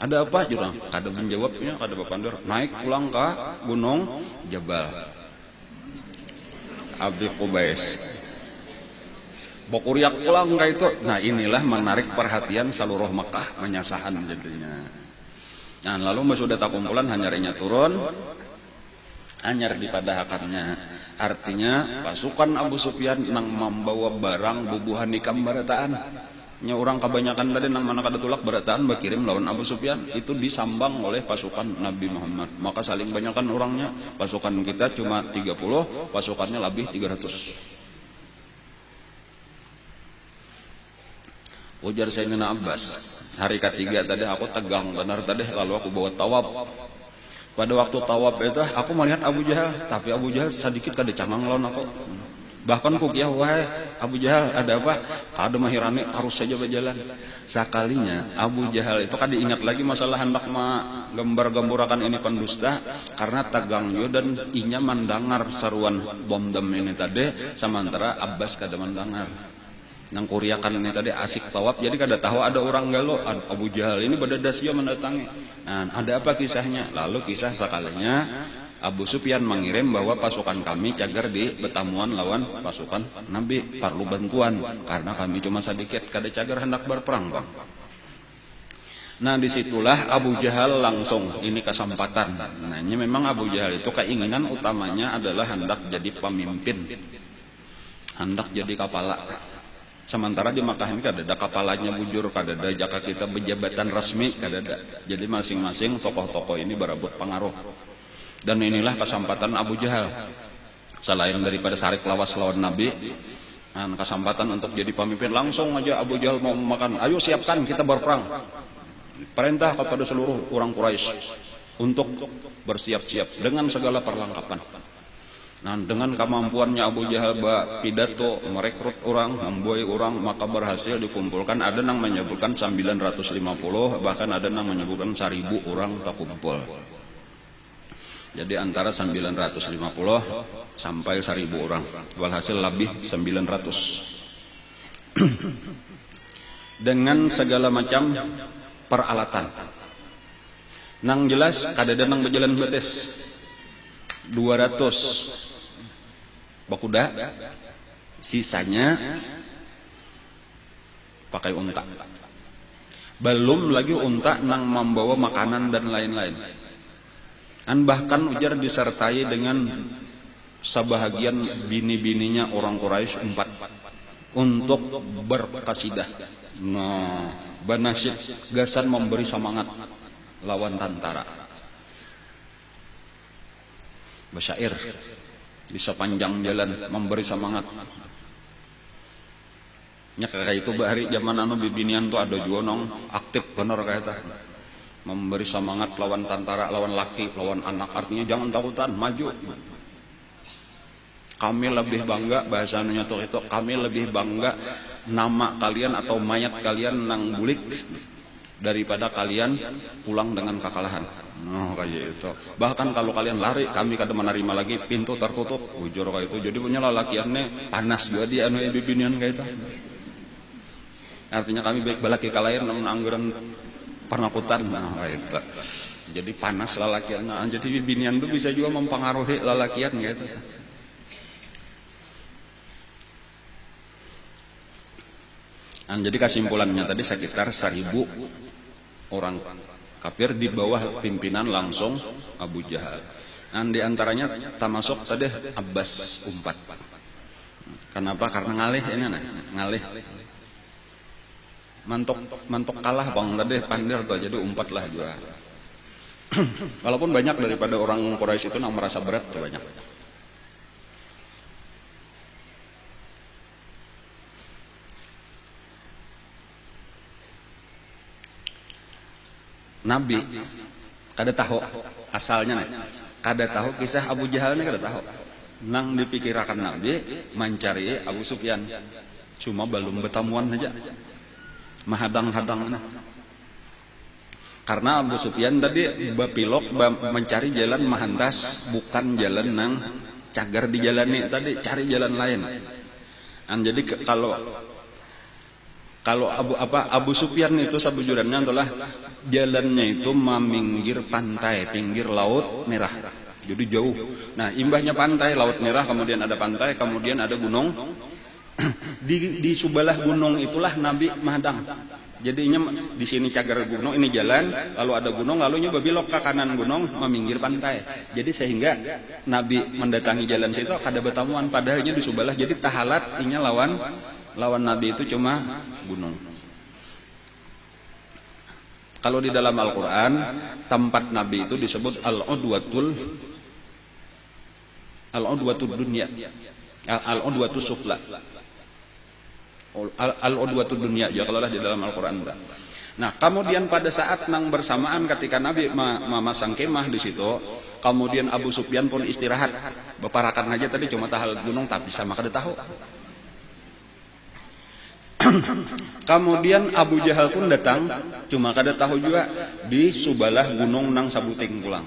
Ada apa jurang? Kada menjawabnya, kada bapandir. Naik pulang ke gunung Jabal Abdi Qubais. Bokuriak pulang ke itu. Nah inilah menarik perhatian seluruh Makkah menyasahan jadinya. Nah lalu sudah tak kumpulan hanyarnya turun, hanyar dipadahakannya. Artinya pasukan Abu Sufyan nang membawa barang bubuhan nikam barataan. Nya orang kebanyakan tadi nang mana kada tulak berataan berkirim lawan Abu Sufyan itu disambang oleh pasukan Nabi Muhammad. Maka saling banyakkan orangnya. Pasukan kita cuma 30, pasukannya lebih 300. Ujar Sayyidina Abbas, hari ketiga tadi aku tegang benar tadi lalu aku bawa tawab. Pada waktu tawab itu aku melihat Abu Jahal, tapi Abu Jahal sedikit kada cangang lawan aku. Bahkan kukiah, wahai Abu Jahal, ada apa? Kada mahirane harus saja berjalan. Sekalinya Abu Jahal itu kan diingat lagi masalah hendak gambar-gamburakan ini pendusta, karena tagang yo dan inya mendengar seruan bom dem ini tadi, sementara Abbas kada mendengar. Nang kuriakan ini tadi asik tawaf, jadi kada tahu ada orang galo. Abu Jahal ini badadas yo mendatangi. Nah, ada apa kisahnya? Lalu kisah sekalinya Abu Sufyan mengirim bahwa pasukan kami cagar di betamuan lawan pasukan Nabi, perlu bantuan karena kami cuma sedikit, kada cagar hendak berperang, Bang. Nah, disitulah Abu Jahal langsung ini kesempatan. Nah, ini memang Abu Jahal itu keinginan utamanya adalah hendak jadi pemimpin, hendak jadi kepala. Sementara di Makkah ini kada ada kepalanya bujur, kada ada jaka kita bejabatan resmi, kada ada. Jadi masing-masing tokoh-tokoh ini berebut pengaruh. Dan inilah kesempatan Abu Jahal, selain daripada sarik lawas lawan Nabi, dan kesempatan untuk jadi pemimpin. Langsung aja Abu Jahal mau makan, ayo siapkan kita berperang. Perintah kepada seluruh orang Quraisy untuk bersiap-siap dengan segala perlengkapan. Nah, dengan kemampuannya Abu Jahal pidato, merekrut orang, membuai orang, maka berhasil dikumpulkan. Ada yang menyebutkan 950, bahkan ada yang menyebutkan 1000 orang tak kumpul. Jadi antara 950 sampai 1000 orang. Walhasil lebih 900. Dengan segala macam peralatan. Nang jelas kadada nang berjalan betes. 200 bakuda, sisanya pakai unta. Belum lagi unta nang membawa makanan dan lain-lain. Dan bahkan ujar disertai dengan sebahagian bini-bininya orang Quraisy 4 untuk berkasidah. Nah, banasyid gasan memberi semangat lawan tentara. Basyair di sepanjang jalan memberi semangat. Nya kayak itu bahari zaman anu bibinian tuh ada juga nong aktif bener kayak itu. Memberi semangat lawan tentara, lawan laki, lawan anak. Artinya jangan takutan, maju. Kami lebih bangga, bahasanya tuh itu, kami lebih bangga nama kalian atau mayat kalian nang bulik daripada kalian pulang dengan kekalahan. Oh, kayak itu. Bahkan kalau kalian lari, kami kada menerima lagi, pintu tertutup. Ujur kayak itu. Jadi punya lalakiannya panas juga dia anu bibinian kayak itu. Artinya kami baik balaki kalian namun anggaran pernaputan. Nah, kayak itu. Jadi panas lalakian. Nah, jadi bibinian itu bisa juga mempengaruhi lalakian kayak itu. Nah, jadi kesimpulannya tadi sekitar 1000 orang kafir di bawah pimpinan langsung Abu Jahal. Dan diantaranya termasuk tadi Abbas umpat. Kenapa? Karena ngalih ini ngalih. Mantok kalah bang tadi pandir tuh, jadi umpat lah juga. Walaupun banyak daripada orang Quraisy itu yang merasa berat tuh banyak. Nabi kada tahu asalnya nih, kada tahu kisah Abu Jahal ini kada tahu. Nang dipikirkan Nabi mencari Abu Sufyan, cuma belum bertemuan aja, mahadang-hadang. Karena Abu Sufyan tadi bapilok mencari jalan mahantas, bukan jalan nang cagar dijalani tadi, cari jalan lain. Dan jadi kalau Abu Sufyan itu sabujurnya adalah jalannya itu meminggir pantai, pinggir Laut Merah. Jadi jauh. Nah, imbahnya pantai, Laut Merah, kemudian ada pantai, kemudian ada gunung. Di sebelah gunung itulah Nabi mahadang. Jadinya di sini cagar gunung, ini jalan, lalu ada gunung, lalu nyoba belok ke kanan gunung, meminggir pantai. Jadi sehingga Nabi mendatangi jalan situ kada bertemuan, padahalnya di sebelah. Jadi tahalat inya lawan Nabi itu cuma gunung. Kalau di dalam Al-Quran tempat Nabi itu disebut al-udwatul dunya, al-udwatul sufla, al-udwatul dunya. Ya kalau di dalam Al-Quran. Nah, kemudian pada saat nang bersamaan ketika Nabi memasang kemah di situ, kemudian Abu Sufyan pun istirahat. Beparakan aja tadi cuma tahal gunung tapi sama kada tahu. Kemudian Abu Jahal pun datang, cuma kada tahu juga di subalah gunung nang sabuting pulang.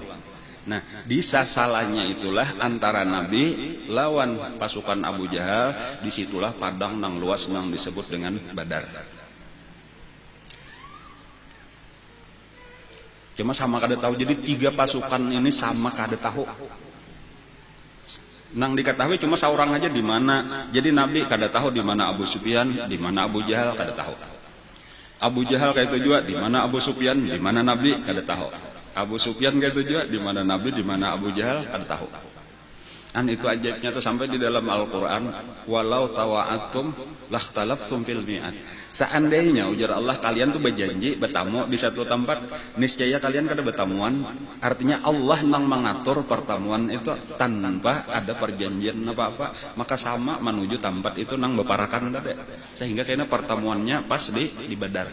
Nah, di sasalahnya itulah antara Nabi lawan pasukan Abu Jahal, disitulah padang nang luas nang disebut dengan Badar. Cuma sama kada tahu, jadi 3 pasukan ini sama kada tahu. Nang diketahui cuma seorang aja di mana. Jadi Nabi kada tahu di mana Abu Sufyan, di mana Abu Jahal kada tahu. Abu Jahal kayak itu juga di mana Abu Sufyan, di mana Nabi kada tahu. Abu Sufyan kayak itu juga di mana Nabi, di mana Abu Jahal kada tahu. Kan itu ajaibnya tuh sampai di dalam Al-Qur'an, walau tawa'atum lakhtalaftum fil mi'ad. Seandainya ujar Allah kalian tuh berjanji bertamu di satu tempat, niscaya kalian kada bertamuan. Artinya Allah nang mengatur pertemuan itu tanpa ada perjanjian apa-apa, maka sama menuju tempat itu nang beparakan tadi. Sehingga kayaknya pertemuannya pas di Badar.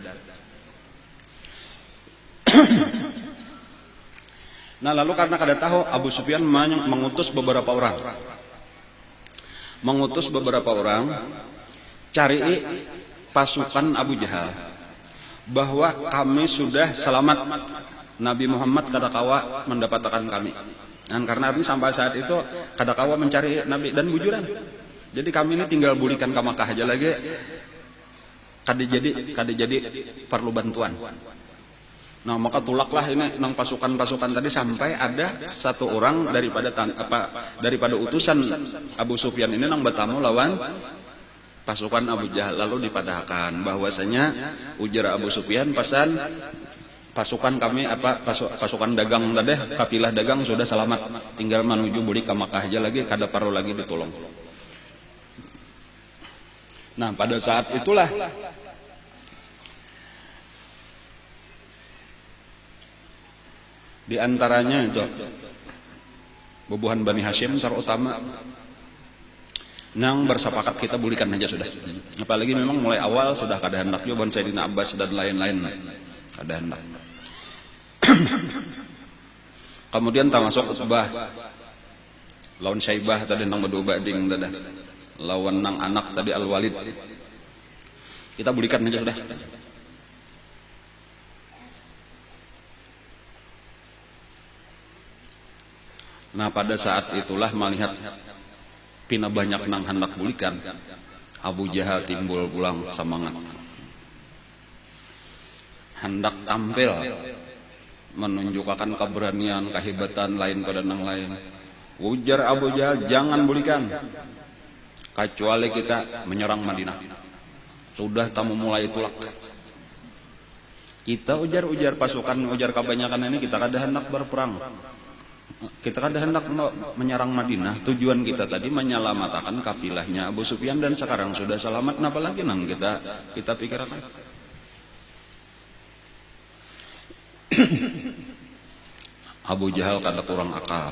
Nah, lalu karena kada tahu, Abu Sufyan mengutus beberapa orang. Cari pasukan Abu Jahal bahwa kami sudah selamat. Nabi Muhammad kada kawa mendapatkan kami. Dan karena ini sampai saat itu kada kawa mencari Nabi dan bujuran. Jadi kami ini tinggal bulikan ke Makkah aja lagi. Kada jadi perlu bantuan. Nah, maka tulaklah ini nang pasukan-pasukan tadi sampai ada satu orang daripada utusan Abu Sufyan ini nang bertamu lawan pasukan Abu Jahal. Lalu dipadahkan bahwasanya ujar Abu Sufyan pesan pasukan kami pasukan dagang tadi, kafilah dagang sudah selamat, tinggal menuju balik ke Makkah aja lagi, kada perlu lagi ditolong. Nah, pada saat itulah di antaranya itu bubuhan Bani Hashim terutama nang bersepakat kita bulikan aja sudah. Apalagi memang mulai awal sudah kada hendak juga Sayyidina Abbas dan lain-lain kada hendak. Kemudian termasuk Utbah lawan Syaibah tadi nang bedu bading tadi. Lawan nang anak tadi Al-Walid. Kita bulikan aja sudah. Nah, pada saat itulah melihat pina banyak nang hendak bulikan, Abu Jahal timbul pulang semangat. Hendak tampil menunjukkan keberanian, kehebatan lain pada nang lain. Ujar Abu Jahal, jangan bulikan kecuali kita menyerang Madinah. Sudah tamu mulai tulak. Kita ujar pasukan, ujar kebanyakan ini kita kada hendak berperang. Kita kada hendak menyerang Madinah. Tujuan kita tadi menyelamatkan kafilahnya Abu Sufyan dan sekarang sudah selamat. Kenapa lagi nang kita pikirkan? Abu Jahal kada kurang akal.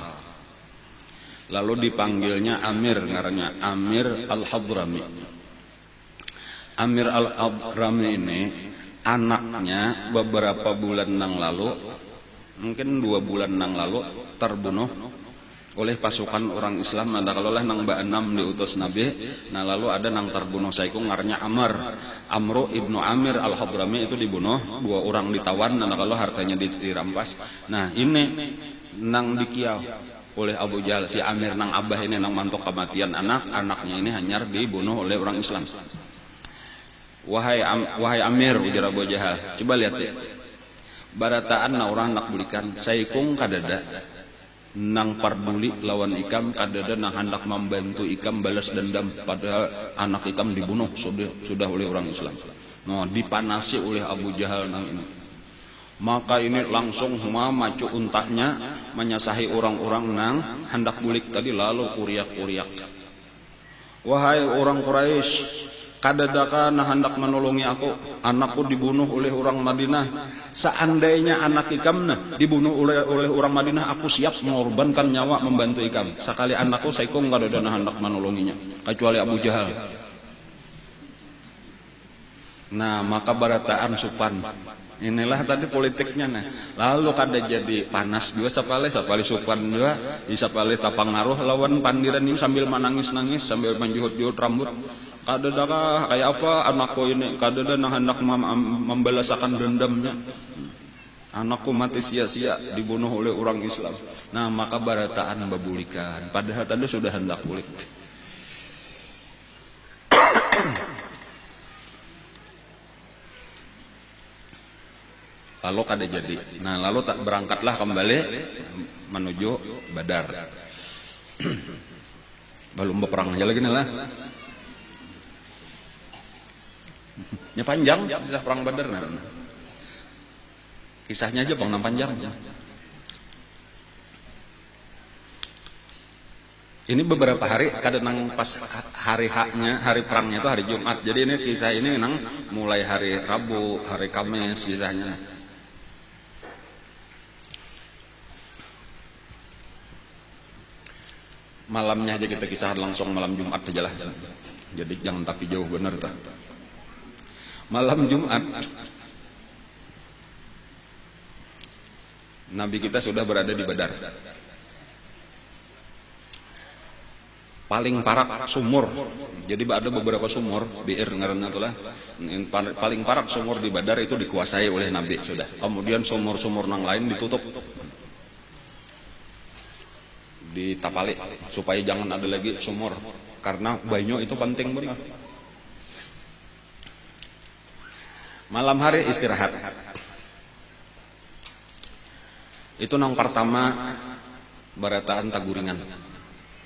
Lalu dipanggilnya Amir, ngarannya Amir Al-Hadrami. Amir Al-Hadrami ini anaknya beberapa bulan nang lalu, mungkin 2 bulan nang lalu terbunuh oleh pasukan orang Islam. Ada kalau lah nang Ba'anam diutus Nabi. Nah, lalu ada nang terbunuh saiku ngarnya Amru ibnu Amir Al-Hadrami itu dibunuh, 2 orang ditawan, nah kalau hartanya dirampas. Nah, ini nang dikiau oleh Abu Jahal, si Amir nang abah ini nang mantok kematian anaknya ini hanyar dibunuh oleh orang Islam. Wahai Amir, ujar Abu Jahal, coba lihat ya. Barataan na orang nak bulikan, saikung kadada nang parduli lawan ikam, kadada nang hendak membantu ikam balas dendam, padahal anak ikam dibunuh sudah oleh orang Islam. Nah, dipanasi oleh Abu Jahal nang ini. Maka ini langsung semua maju untahnya menyasahi orang-orang nang hendak bulik tadi, lalu uriak-uriak. Wahai orang Quraisy, kadadaka nah hendak menolongi aku, anakku dibunuh oleh orang Madinah. Seandainya anak ikam dibunuh oleh orang Madinah, aku siap mengorbankan nyawa membantu ikam. Sekali anakku saikung kadada nah hendak menolonginya, kecuali Abu Jahal. Nah, maka barataan supan Inilah tadi politiknya nah. Lalu kada jadi panas juga sapale supan juga, sapale tapang ngaruh lawan pandiran ini sambil menangis-nangis sambil menjuhut-juhut rambut. Kada dah kayak apa anakku ini, kada dah hendak membalasakan dendamnya. Anakku mati sia-sia dibunuh oleh orang Islam. Nah, maka barataan babulikan. Padahal tadi sudah hendak pulik. Lalu kada jadi. Nah, lalu tak berangkatlah kembali menuju Badar. Belum berperang aja lagi nih lah. Ya panjang kisah perang Badar nah. Kisahnya aja bang panjang. Ini beberapa hari kadang pas hari haknya, hari perangnya itu hari Jumat. Jadi ini kisah ini nang mulai hari Rabu, hari Kamis kisahnya. Malamnya aja kita kisah langsung malam Jumat aja lah. Jadi jangan tapi jauh bener tuh. Malam Jumat Nabi kita sudah berada di Badar. Paling parak sumur. Jadi ada beberapa sumur biir ngaranna tuh lah. Paling parak sumur di Badar itu dikuasai oleh Nabi sudah. Kemudian sumur-sumur nang lain ditutup. Ditapali supaya jangan ada lagi sumur karena banyu itu penting benar. Malam hari istirahat. Itu nang pertama barataan taguringan.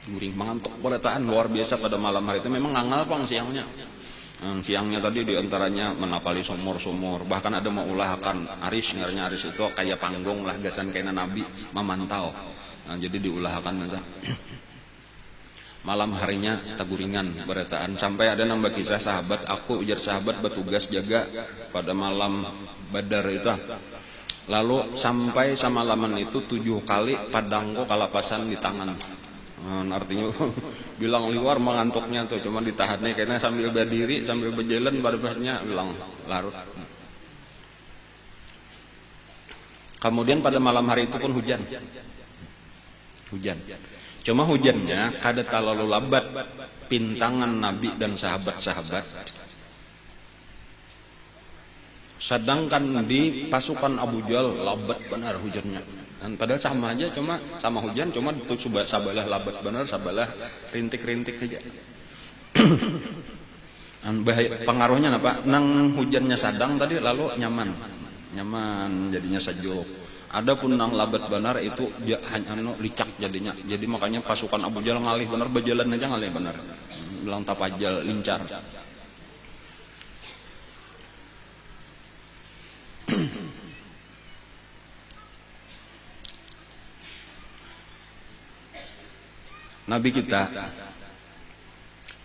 Guring mangantok barataan luar biasa pada malam hari itu memang ngangal pang siangnya. Siangnya tadi diantaranya menapali sumur-sumur, bahkan ada mau ulahkan aris, ngaranya aris itu kayak panggung lah gasan kayak Nabi memantau. Nah, jadi diulahkan nanti. Malam harinya taguringan barataan sampai ada nambah kisah sahabat aku ujar sahabat bertugas jaga pada malam Badar itu. Lalu sampai samalaman itu 7 kali padangko kalapasan di tangan. Artinya bilang liwar mengantuknya tuh cuma ditahannya karena sambil berdiri sambil berjalan barbarnya bilang larut. Kemudian pada malam hari itu pun hujan. Cuma hujannya kada terlalu lebat pintangan Nabi dan sahabat-sahabat. Sedangkan di pasukan Abu Jahal lebat benar hujannya. Dan padahal sama aja cuma sama hujan cuma itu sabalah lebat benar sabalah rintik-rintik aja. Pengaruhnya apa? Nang hujannya sadang tadi lalu nyaman jadinya sejuk. Adapun nang labat benar itu dia hanya licak jadinya. Jadi makanya pasukan Abu Jahal ngalih benar berjalan aja ngalih benar. Bilang tapajal lincar. Nabi kita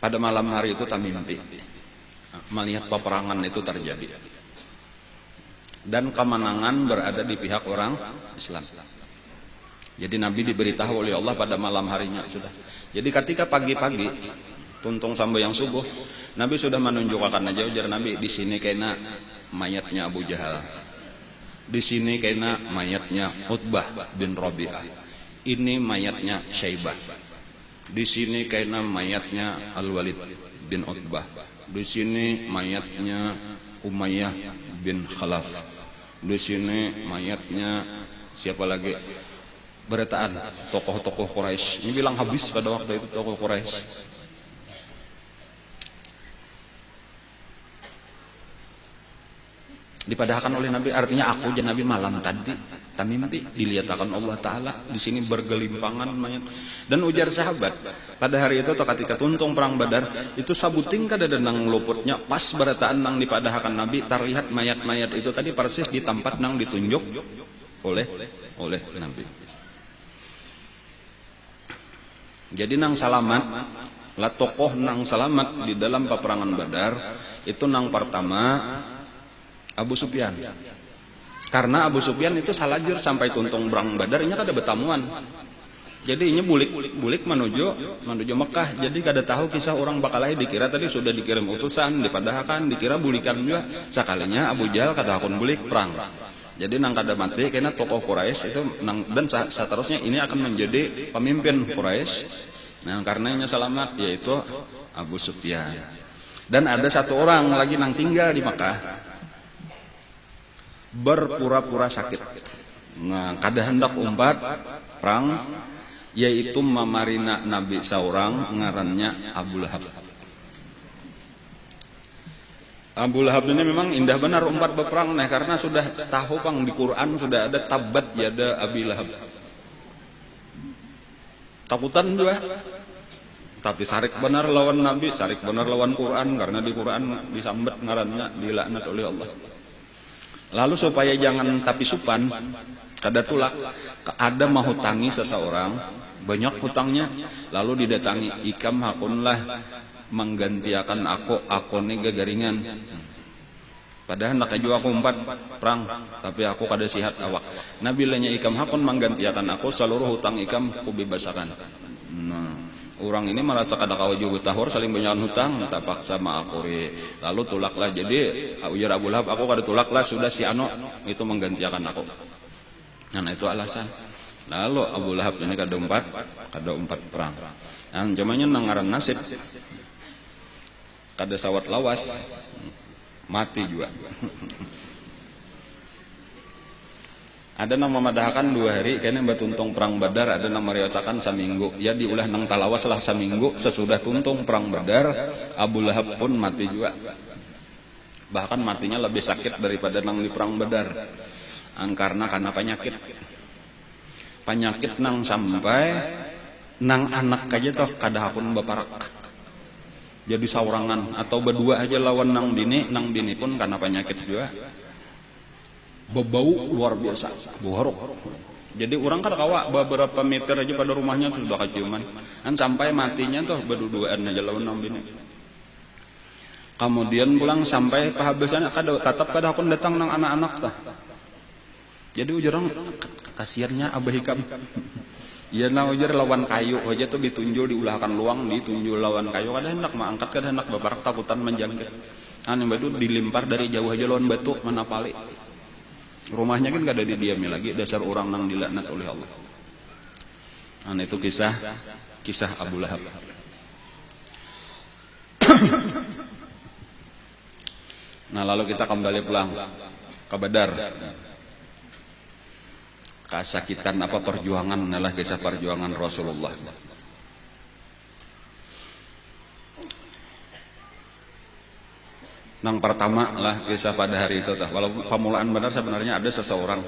pada malam hari itu tak mimpi melihat peperangan itu terjadi. Dan kemenangan berada di pihak orang Islam. Jadi Nabi diberitahu oleh Allah pada malam harinya sudah. Jadi ketika pagi-pagi tuntung sampai yang subuh, Nabi sudah menunjukkan aja ujar Nabi di sini kena mayatnya Abu Jahal. Di sini kena mayatnya Utbah bin Rabi'ah. Ini mayatnya Syaibah. Di sini kena mayatnya Al-Walid bin Utbah. Di sini mayatnya Umayyah bin Khalaf. Di sini mayatnya siapa lagi? Berataan tokoh-tokoh Quraisy. Ini bilang habis pada waktu itu tokoh Quraisy. Dipadahkan oleh Nabi artinya aku jadi Nabi malam tadi mimpi dilihatkan Allah Ta'ala di sini bergelimpangan mayat. Dan ujar sahabat pada hari itu atau ketika tuntung perang Badar itu sabuting kada nang luputnya pas berataan nang dipadahkan Nabi terlihat mayat-mayat itu tadi persis di tempat nang ditunjuk oleh Nabi. Jadi nang salamat lah tokoh nang salamat di dalam peperangan Badar itu nang pertama Abu Sufyan. Karena Abu Sufyan itu salajur sampai tuntung perang Badar ini kada betamuan. Jadi ini bulik menuju Mekah. Jadi kada tahu kisah orang Bakalai, dikira tadi sudah dikirim utusan, dipadahkan dikira bulikan juga. Sekalinya Abu Jahal kada akun bulik perang. Jadi nang kada mati karena tokoh Quraisy itu dan seterusnya ini akan menjadi pemimpin Quraisy. Nah, karenanya selamat yaitu Abu Sufyan. Dan ada satu orang lagi nang tinggal di Mekah berpura-pura sakit. Nah, kada hendak umpat perang, yaitu mamarina Nabi seorang ngarannya Abu Lahab. Abu Lahab ini memang indah benar umpat berperang, nah karena sudah tahu pang di Quran sudah ada tabat yada Abi Lahab. Takutan juga. Tapi sarik benar lawan Nabi, sarik benar lawan Quran, karena di Quran disambat ngarannya dilaknat oleh Allah. Lalu supaya jangan tapi supan, kada tulak, ada mahutangi seseorang, banyak hutangnya, lalu didatangi, ikam hakunlah menggantiakan aku ini gagaringan. Padahal nak aju aku umpat perang, tapi aku kada sihat awak. Nabi lanya ikam hakun menggantiakan aku, seluruh hutang ikam ku bebasakan. Nah, orang ini merasa kada kawaju tahur saling banyakan hutang, tak paksa ma aku lalu tulaklah. Jadi ujar Abu Lahab, aku kada tulaklah, sudah si Ano itu menggantiakan aku. Nah, itu alasan. Lalu Abu Lahab ini kada umpat perang. Nah, jamanya nangaran nasib. Kada sawat lawas, mati juga. Ada nang memadahkan 2 hari kene batuntung perang Badar, ada nang meriwayatkan saminggu. Ya diulah nang talawas lah saminggu sesudah tuntung perang Badar, Abu Lahab pun mati juga. Bahkan matinya lebih sakit daripada nang di perang Badar. Karena penyakit. Penyakit nang sampai nang anak aja toh kada pun baparak. Jadi saurangan atau berdua aja lawan nang bini pun karena penyakit juga. Bebau luar biasa, borok. Jadi orang kada kawa beberapa meter aja pada rumahnya tuh sudah keciuman. Sampai matinya tuh berduaan aja lawan nang bini. Kemudian pulang sampai kehabisan tetap kada akun datang nang anak-anak tuh. Jadi ujarang kasihannya Abah Hikam. Ya na ujar lawan kayu aja tuh ditunjul diulahkan luang, ditunjul lawan kayu kada hendak mangangkat, kada hendak baparak takutan menjangkit. Anu batu dilimpar dari jauh aja lawan batu manapali. Rumahnya kan kada didiami lagi, dasar orang nang dilaknat oleh Allah. Itu kisah Abu Lahab. Nah, lalu kita kembali pulang ke Badar. Kesakitan apa perjuangan adalah kisah perjuangan Rasulullah. Nang pertama lah kisah pada hari itu. Walau pemulaan Badar sebenarnya ada seseorang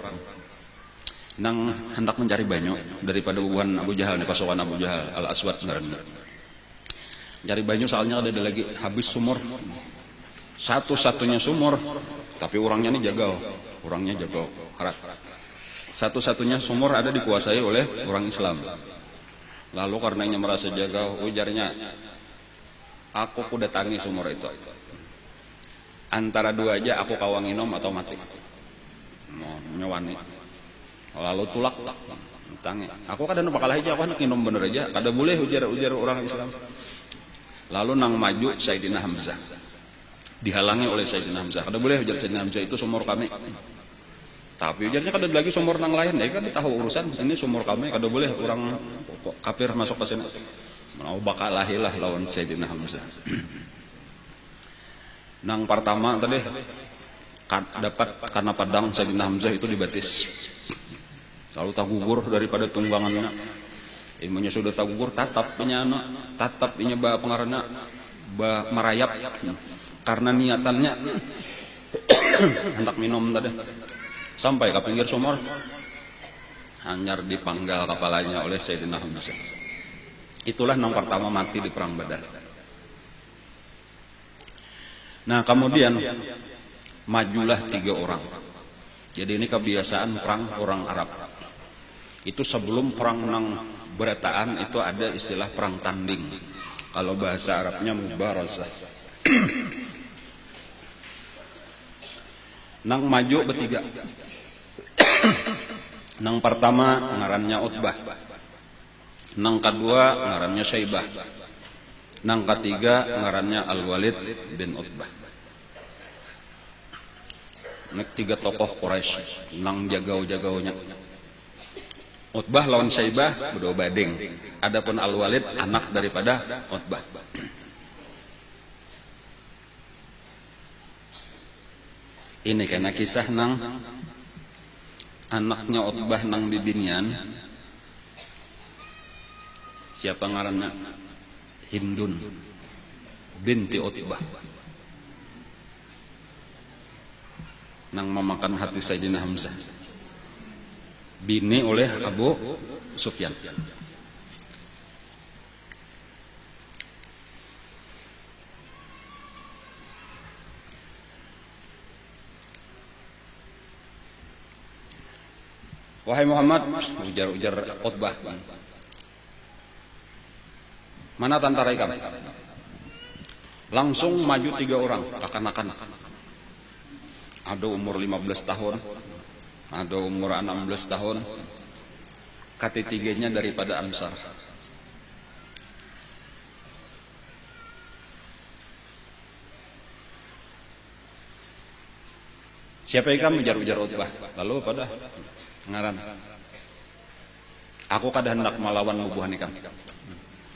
nang hendak mencari banyu daripada bubuhan Abu Jahal, pasukan Abu Jahal Al-Aswad sebenarnya. Cari banyu soalnya ada lagi habis sumur. Satu-satunya sumur, tapi orangnya ini jago, harap. Satu-satunya sumur ada dikuasai oleh orang Islam. Lalu karenanya merasa jaga, ujarnya, aku ku datangi sumur itu. Antara dua aja, aku kawang minum atau mati. Mau nyewani. Lalu tulak, tangi. Aku kadang bakal aja, aku hendak minum bener aja. Kada boleh ujar orang Islam. Lalu nang maju Sayyidina Hamzah. Dihalangi oleh Sayyidina Hamzah. Kada boleh ujar Sayyidina Hamzah, itu sumur kami. Tapi ujarnya kada lagi sumur nang lain, ya kan tahu urusan ini sumur kami, kada boleh orang kafir masuk ke sini. Mau bakal lahilah lawan Sayyidina Hamzah. Nang pertama tadi dapat karena padang Sayyidina Hamzah itu dibatis. Lalu tak gugur daripada tunggangannya. Ilmunya sudah tak gugur, tatap inya ba pengarana ba merayap karena niatannya hendak minum tadi. Sampai ke pinggir sumur, hanyar dipanggal kepalanya oleh Sayyidina Hamzah. Itulah nang pertama mati di perang Badar. Nah, kemudian majulah 3 orang. Jadi ini kebiasaan perang orang Arab. Itu sebelum perang nang berataan itu ada istilah perang tanding. Kalau bahasa Arabnya mubarazah. Nang maju bertiga. Nang pertama ngarannya Utbah. Nang kedua ngarannya Syaibah. Nang ketiga ngarannya Al-Walid bin Utbah. Nek 3 tokoh Quraisy nang jagau-jagaunya. Utbah lawan Syaibah berdua bading. Adapun Al-Walid anak daripada Utbah. Ini karena kisah nang anaknya Utbah nang bibinian. Siapa ngarannya? Hindun binti Utbah. Nang memakan hati Sayyidina Hamzah. Bini oleh Abu Sufyan. Wahai Muhammad, ujar Utbah. Mana tentara ikam? Langsung maju 3 orang, kakan-kakan. Ada umur 15 tahun, ada umur 16 tahun. Ketitiganya daripada Ansar. Siapa ikam? Ujar Utbah. Lalu pada ngaran. Aku kada hendak melawan bubuhan ikam.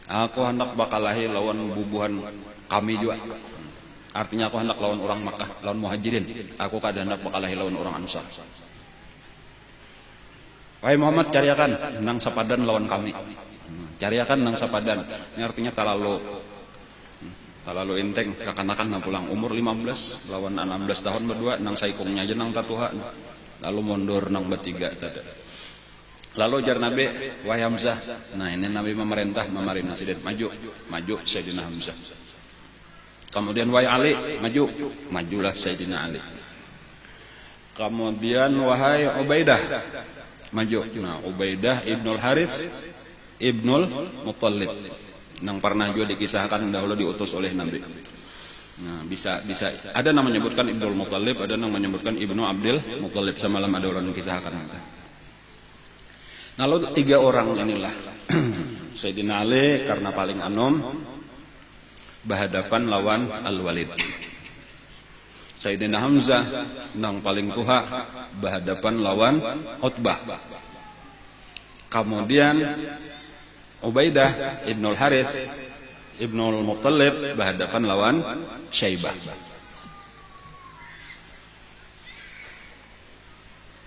Aku hendak bakalahi lawan bubuhan kami juga. Artinya aku hendak lawan orang Makkah, lawan Muhajirin. Aku kada hendak bakalahi lawan orang Ansar. Wahai Muhammad, cariakan nang sapadan lawan kami. Cariakan nang sapadan. Ini artinya talalu enteng kakan-kakan na pulang umur 15 lawan 16 tahun berdua nang saikungnya aja nang tatuha. Lalu mundur nang bertiga tadi. Lalu jar Nabi, wahai Hamzah. Nah ini Nabi memerintah memarin Sidin, maju Sayyidina Hamzah. Kemudian wahai Ali, majulah Sayyidina Ali. Kemudian wahai Ubaidah, maju. Nah Ubaidah Ibnul Haris Ibnul Muttalib. Nang pernah juga dikisahkan dahulu diutus oleh Nabi. Nah bisa ada yang menyebutkan Ibnul Muttalib, ada yang menyebutkan Ibnu Abdul Muttalib. Semalam ada orang kisahkan. Lalu 3 orang inilah Sayyidina Ali karena paling anom berhadapan lawan Al-Walid. Sayyidina Hamzah nang paling tua berhadapan lawan Utbah. Kemudian Ubaidah Ibnul Haris Ibnul Muttalib berhadapan lawan Syaibah.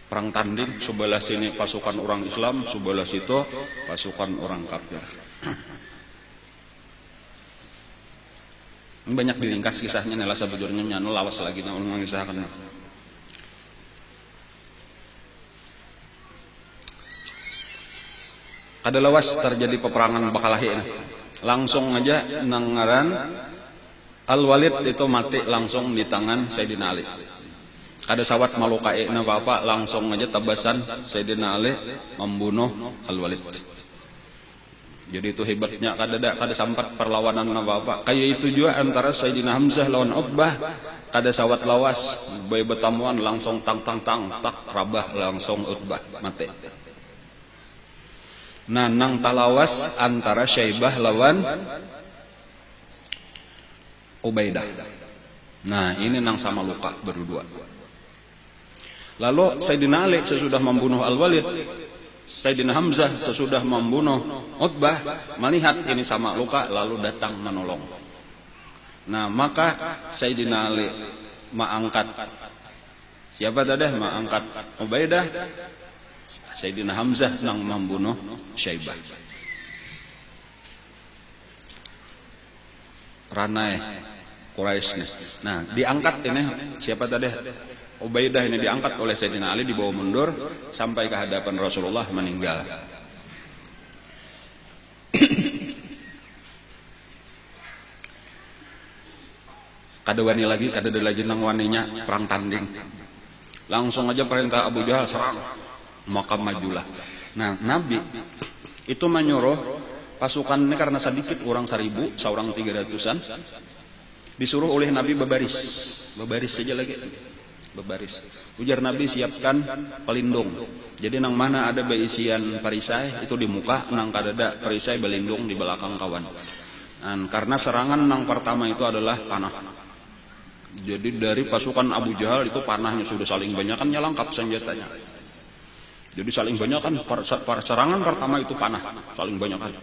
Perang tanding, sebelah sini pasukan orang Islam, sebelah situ pasukan orang kafir. Banyak diringkas kisahnya, nela sebetulnya nyanu lawas lagi nang mengisahkan. Kada lawas terjadi peperangan Bakalahi. Langsung aja nangaran Al-Walid itu mati langsung di tangan Sayyidina Ali. Kada sawat malukai apa-apa, langsung aja tabasan Sayyidina Ali membunuh Al-Walid. Jadi itu hebatnya, kada sampat perlawanan apa-apa. Kayak itu juga antara Sayyidina Hamzah lawan Utbah, kada sawat lawas, bayi betamuan langsung tak rabah langsung Utbah mati. Nah nang talawas antara Syaibah lawan Ubaidah. Nah ini nang sama luka berdua. Lalu Sayyidina Ali sesudah membunuh Al-Walid, Sayyidina Hamzah sesudah membunuh Utbah, melihat ini sama luka lalu datang menolong. Nah maka Sayyidina Ali mengangkat siapa tadi? Mengangkat Ubaidah. Sayyidina Hamzah nang membunuh Syaibah. Ranai Quraisy. Nah diangkat ini siapa tadi? Ubaidah ini diangkat oleh Sayyidina Ali, dibawa mundur sampai ke hadapan Rasulullah meninggal. Kada wani lagi, kada ada lagi nang waninya perang tanding. Langsung aja perintah Abu Jahal serang, maka majulah. Nah Nabi itu menyuruh pasukan ini karena sedikit, orang 1000, seorang 300-an, disuruh oleh Nabi berbaris saja lagi. Bebaris. Ujar Nabi, siapkan pelindung. Jadi nang mana ada beisian perisai itu di muka, nang kadada perisai belindung di belakang kawan. Dan karena serangan nang pertama itu adalah panah. Jadi dari pasukan Abu Jahal itu panahnya sudah saling banyak kan lengkap senjatanya. Jadi saling banyak kan serangan pertama itu panah, saling banyak kan.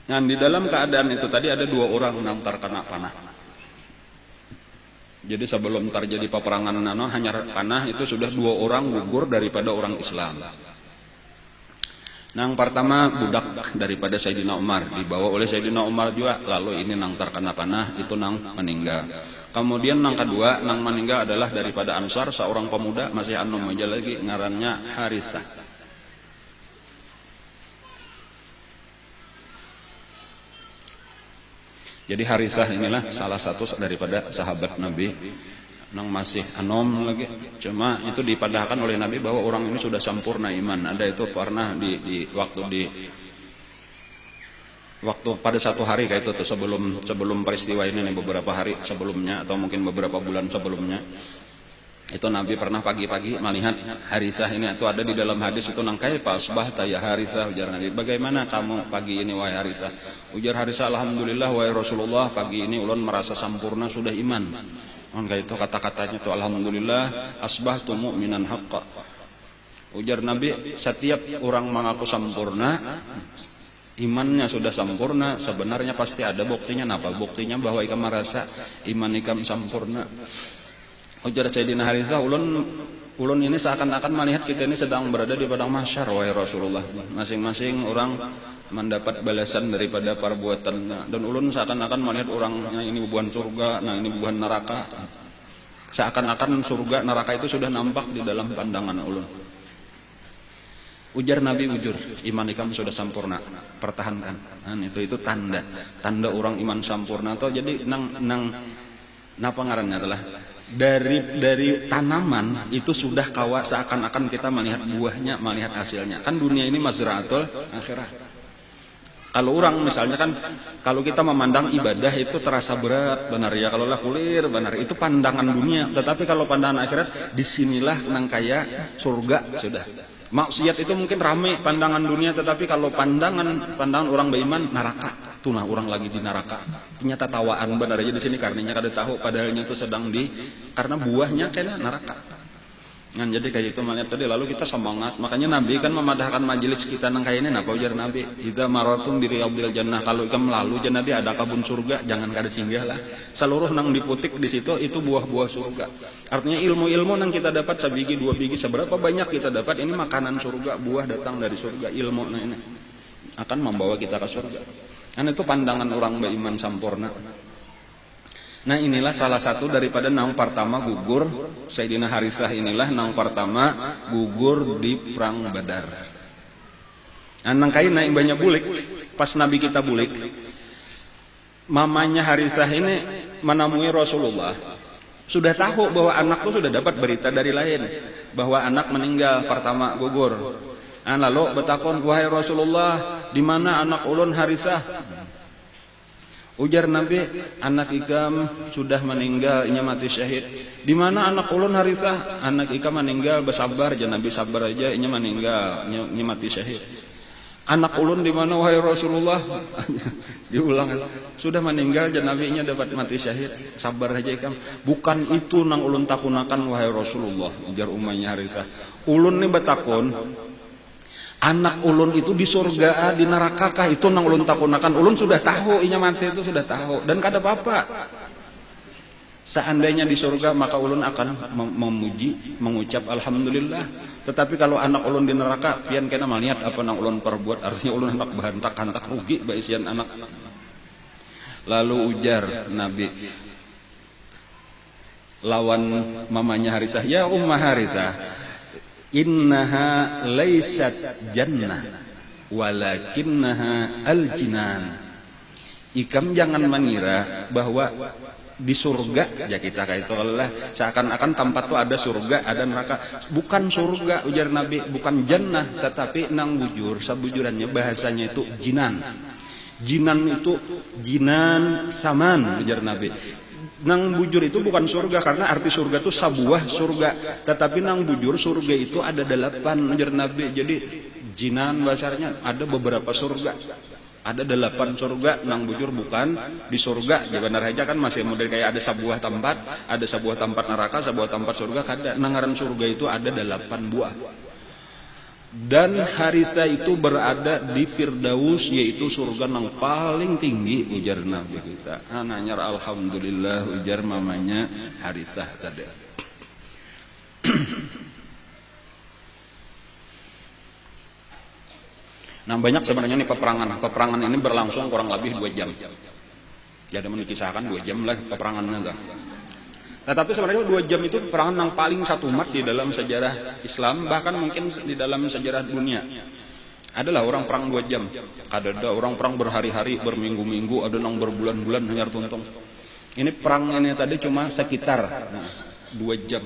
Dan di dalam keadaan itu tadi ada 2 orang nang terkena panah. Jadi sebelum terjadi peperangan hanya panah itu sudah 2 orang gugur daripada orang Islam. Nang pertama budak daripada Sayyidina Umar dibawa oleh Sayyidina Umar juga, lalu ini nang terkena panah itu nang meninggal. Kemudian nang kedua nang meninggal adalah daripada Ansar, seorang pemuda masih anom aja lagi ngarannya Harisah. Jadi Harisah inilah salah satu daripada sahabat Nabi yang masih anom lagi. Cuma itu dipadahkan oleh Nabi bahwa orang ini sudah sempurna iman. Ada itu pernah waktu pada satu hari kayak itu tuh sebelum peristiwa ini nih, beberapa hari sebelumnya atau mungkin beberapa bulan sebelumnya. Itu Nabi pernah pagi-pagi melihat Harisah ini, itu ada di dalam hadis itu, nang kaifa asbahta ya Harisah, ujar Nabi, bagaimana kamu pagi ini wahai Harisah? Ujar Harisah, alhamdulillah wahai Rasulullah, pagi ini ulun merasa sempurna sudah iman. Maka itu kata-katanya itu alhamdulillah asbahtu mu'minan haqqa. Ujar Nabi, setiap orang mengaku sempurna, imannya sudah sempurna, sebenarnya pasti ada buktinya. Apa buktinya bahwa ikam merasa iman ikam sempurna? Ujar Sayyidina Harisah, ulun ini seakan-akan melihat kita ini sedang berada di padang mahsyar wahai Rasulullah. Masing-masing orang mendapat balasan daripada perbuatannya, dan ulun seakan-akan melihat orang yang ini bebuhan surga, nah ini bebuhan neraka. Seakan-akan surga neraka itu sudah nampak di dalam pandangan ulun. Ujar Nabi, ujur iman ikam sudah sempurna, pertahankan. Nah, itu tanda orang iman sempurna. Atau jadi napa ngarannya adalah dari tanaman itu sudah seakan-akan kita melihat buahnya, melihat hasilnya. Kan dunia ini mazra'atul akhirah. Kalau orang misalnya kan, kalau kita memandang ibadah itu terasa berat, benar ya, kalau lah kulir, benar itu pandangan dunia. Tetapi kalau pandangan akhirat, disinilah nang kaya surga sudah. Maksiat itu mungkin ramai pandangan dunia, tetapi kalau pandangan orang beriman neraka, tunah orang lagi di neraka. Ternyata tawaan benar aja di sini karenanya kada tahu, padahalnya itu sedang karena buahnya kena neraka. Nah, jadi kayak itu melihat tadi, lalu kita semangat. Makanya Nabi kan memadahkan majelis kita nang kayak ini. Napa ujar Nabi? Idza maratum bi riyadil jannah, kalau ikam lalu jangan Nabi ada kebun surga, jangan kada singgah lah. Seluruh nang diputik di situ itu buah-buah surga. Artinya ilmu-ilmu nang kita dapat sabigi 2 biji, seberapa banyak kita dapat, ini makanan surga, buah datang dari surga, ilmu ini akan membawa kita ke surga. Kan itu pandangan orang beriman sempurna. Nah, inilah salah satu daripada nang pertama gugur Sayyidina Harisah, inilah nang pertama gugur di perang Badar. Nah, nang kain naik banyak bulik, pas Nabi kita bulik, mamanya Harisah ini menemui Rasulullah. Sudah tahu bahwa anak itu sudah dapat berita dari lain bahwa anak meninggal pertama gugur. Nah, lalu betakon, wahai Rasulullah, di mana anak ulun Harisah? Ujar Nabi, anak ikam sudah meninggal, inya mati syahid. Di mana anak ulun Harisah? Anak ikam meninggal, bersabar aja Nabi, sabar aja, inya meninggal, inya mati syahid. Anak ulun di mana wahai Rasulullah? Diulang, sudah meninggal dan Nabi nya dapat mati syahid, sabar aja ikam. Bukan itu nang ulun takunakan wahai Rasulullah, ujar umaynya Harisah. Ulun ni batakon, anak ulun itu di surga, di neraka kah, itu nang ulun takunakan. Ulun sudah tahu inya mati itu, sudah tahu, dan kada apa-apa. Seandainya di surga maka ulun akan memuji, mengucap alhamdulillah. Tetapi kalau anak ulun di neraka, pian kena melihat apa nang ulun perbuat, artinya ulun hendak behantak-hantak rugi baisian anak. Lalu ujar Nabi lawan mamanya Harisah, ya Ummah Harisah, innaha laysat jannah walakinnaha al-jinan. Ikam jangan mengira bahwa di surga, ya kita kayak itu Allah seakan-akan tempat itu ada surga, ada neraka. Bukan surga, ujar Nabi, bukan jannah, tetapi nang bujur, sabujurannya bahasanya itu jinan. Jinan itu jinan saman, ujar Nabi. Nang bujur itu bukan surga, karena arti surga itu sabuah surga. Tetapi nang bujur surga itu ada 8 ajar Nabi. Jadi jinan bahasanya ada beberapa surga. Ada 8 surga, nang bujur bukan di surga. Di benar aja kan masih model kayak ada sebuah tempat, ada sebuah tempat neraka, sebuah tempat surga. Kada nangaran surga itu ada 8 buah. Dan Harisa itu berada di Firdaus, yaitu surga yang paling tinggi, ujar Nabi kita. Anaknya alhamdulillah, ujar mamanya Harisah tadi. Nah, banyak sebenarnya nih peperangan. Peperangan ini berlangsung kurang lebih 2 jam. Jadi menikisahkan 2 jam lah peperangannya enggak. Tetapi sebenarnya 2 jam itu peperangan yang paling satumat di dalam sejarah Islam, bahkan mungkin di dalam sejarah dunia. Adalah orang perang 2 jam. Ada orang perang berhari-hari, berminggu-minggu, ada yang berbulan-bulan hanyar tuntung. Ini perang ini tadi cuma sekitar 2 jam.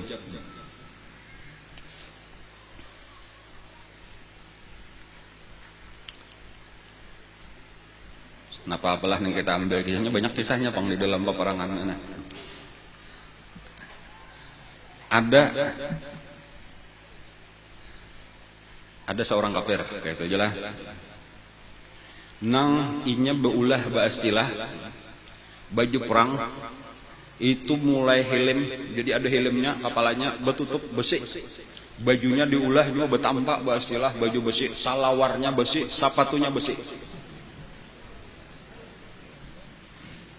Nah, apa-apalah yang kita ambil kisahnya, banyak kisahnya pang di dalam peperangan ini. Ada seorang kafir kayak itu aja lah. Nang inya beulah baastilah baju perang itu mulai helm, jadi ada helmnya, kepalanya betutup besi. Bajunya diulah juga betampak baastilah, baju besi, salawarnya besi, sepatunya besi.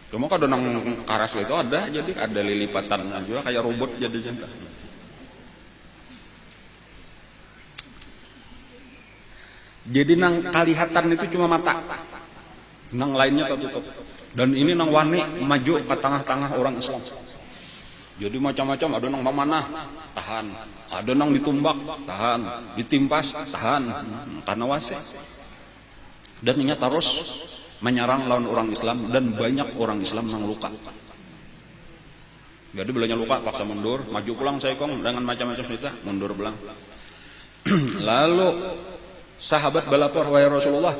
Cuma kalau nang karas itu ada, jadi ada lilipatan juga kayak robot jadi cinta. Jadi nang kalihatan itu cuma mata, nang lainnya tertutup. Dan ini nang wani maju ke tengah-tengah orang Islam. Jadi macam-macam, ada nang memanah, tahan, ada nang ditumbak, tahan, ditimpas, tahan, karena wasi. Dan ini terus menyerang lawan orang Islam, dan banyak orang Islam yang luka. Jadi belanya luka, paksa mundur, maju pulang saikong dengan macam-macam cerita, mundur pulang. Lalu sahabat balapor, wahai Rasulullah,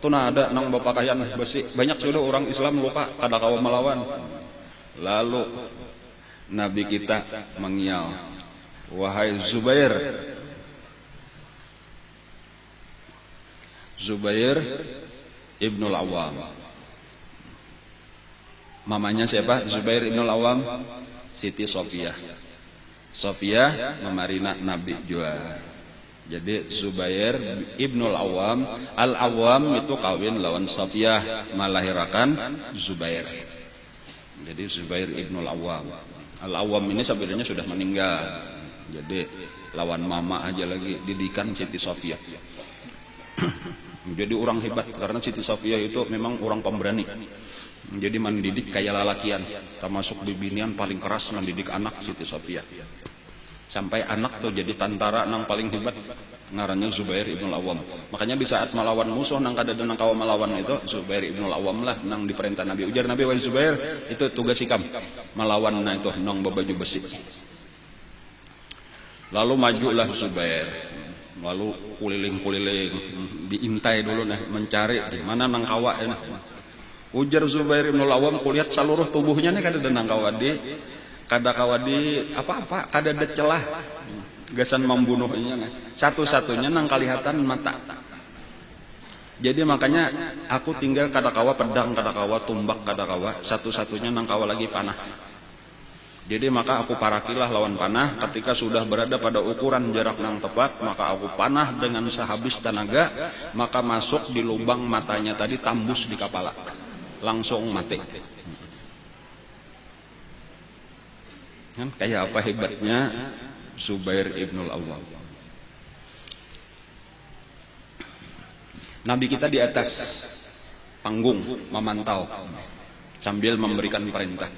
tuna ada nang bapakayan besi, banyak sudah orang Islam luka, kada kawa melawan. Lalu Nabi kita mengial, wahai Zubair, Zubair Ibnul Awam. Mamanya siapa? Zubair Ibnul Awam, Siti Sofiyah. Sofiyah memarina Nabi juga. Jadi Zubair Ibnul Awam, Al-Awam itu kawin lawan Sofiyah, melahirkan Zubair. Jadi Zubair Ibnul Awam. Al-Awam ini sebenarnya sudah meninggal. Jadi lawan mama aja lagi, didikan Siti Sofiyah. Jadi orang hebat, karena Siti Sofiyah itu memang orang pemberani. Jadi mendidik kayak lalakian, termasuk bibinian paling keras mendidik anak Siti Sofiyah. Sampai anak tuh jadi tentara nang paling hebat, ngarannya Zubair Ibnul Awam. Makanya di saat melawan musuh nang kada nang kawa melawan itu, Zubair Ibnul Awam lah nang diperintah Nabi. Ujar Nabi, wahai Zubair, itu tugas ikam melawan nah itu nang baju besi. Lalu majulah Zubair. Lalu kuliling-kuliling, diintai dulu nih, mencari di mana nang kawa ini. Ujar Zubair Ibnul Awam, kulihat seluruh tubuhnya nih kada ada nang kawa di, kada kawa di apa-apa, kada ada celah. Gasan membunuhnya nih. Satu-satunya nang kalihatan mata. Jadi makanya aku tinggal kada kawa pedang, kada kawa tumbak, kada kawa, satu-satunya nang kawa lagi panah. Jadi maka aku parakilah lawan panah, ketika sudah berada pada ukuran jarak yang tepat, maka aku panah dengan sehabis tenaga, maka masuk di lubang matanya tadi, tambus di kepala, langsung mati. Kan kayak apa hebatnya Zubair Ibnul Awam. Nabi kita di atas panggung memantau sambil memberikan perintah.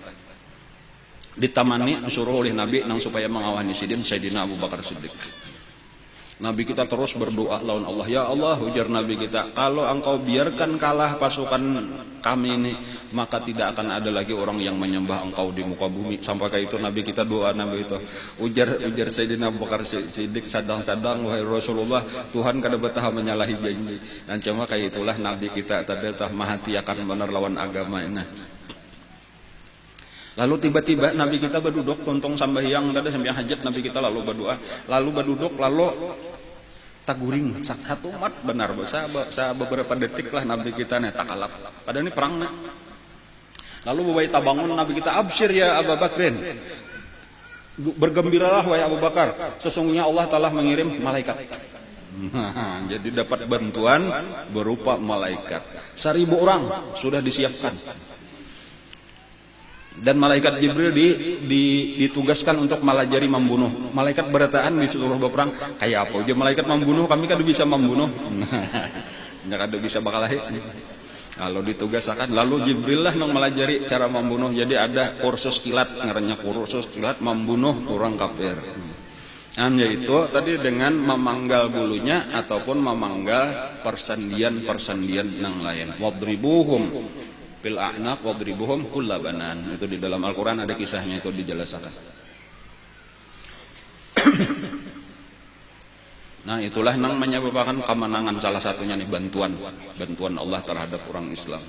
Ditamani disuruh oleh Nabi nang supaya mengawani sidin Sayyidina Abu Bakar Siddiq. Nabi kita terus berdoa lawan Allah. Ya Allah, ujar Nabi kita, kalau engkau biarkan kalah pasukan kami ini, maka tidak akan ada lagi orang yang menyembah engkau di muka bumi. Sampai kayak itu Nabi kita doa Nabi itu. Ujar Sayyidina Abu Bakar Siddiq, sadang-sadang wahai Rasulullah, Tuhan kada betah menyalahi janji. Dan cuma kayak itulah Nabi kita tadi tah mahati akan benar lawan agama ini. Lalu tiba-tiba Nabi kita berduduk tontong sambahyang tadi sambil hajat Nabi kita lalu berdoa, lalu berduduk lalu taguring satu mat benar sa beberapa detik lah Nabi kita nih takalap. Padahal ini perang nih. Lalu bawaita bangun Nabi kita, absyir ya Abu Bakrin. Bergembiralah wahai Abu Bakar, sesungguhnya Allah telah mengirim malaikat. Jadi dapat bantuan berupa malaikat. 1000 orang sudah disiapkan. Dan malaikat Jibril ditugaskan untuk malajari membunuh. Malaikat berataan di seluruh berperang. Kayak apa? Dia malaikat membunuh, kami kan bisa membunuh. Enggak ada bisa bakal lahir. Kalau ditugaskan, lalu Jibril lah yang melajari cara membunuh. Jadi ada kursus kilat, ngarannya kursus kilat membunuh orang kafir. Yaitu tadi dengan memanggal bulunya ataupun memanggal persendian yang lain. Wadribuhum fil a'naq wadribuhum kullabanan. Itu di dalam Al-Qur'an ada kisahnya, itu dijelaskan. Nah, itulah yang menyebabkan kemenangan, salah satunya nih bantuan Allah terhadap orang Islam.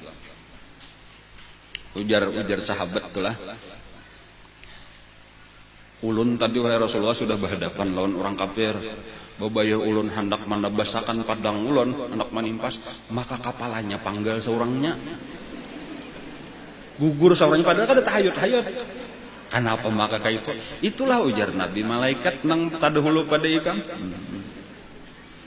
Ujar sahabat itulah, ulun tadi wahai Rasulullah sudah berhadapan lawan orang kafir. Babaya ulun hendak mendabasakan padang ulun, hendak menimpas, maka kapalanya panggal seorangnya. Gugur seorangnya, padahal kan ada tahayut. Kenapa maka kayak itu? Itulah ujar Nabi, malaikat nang tadahulu pada ikam.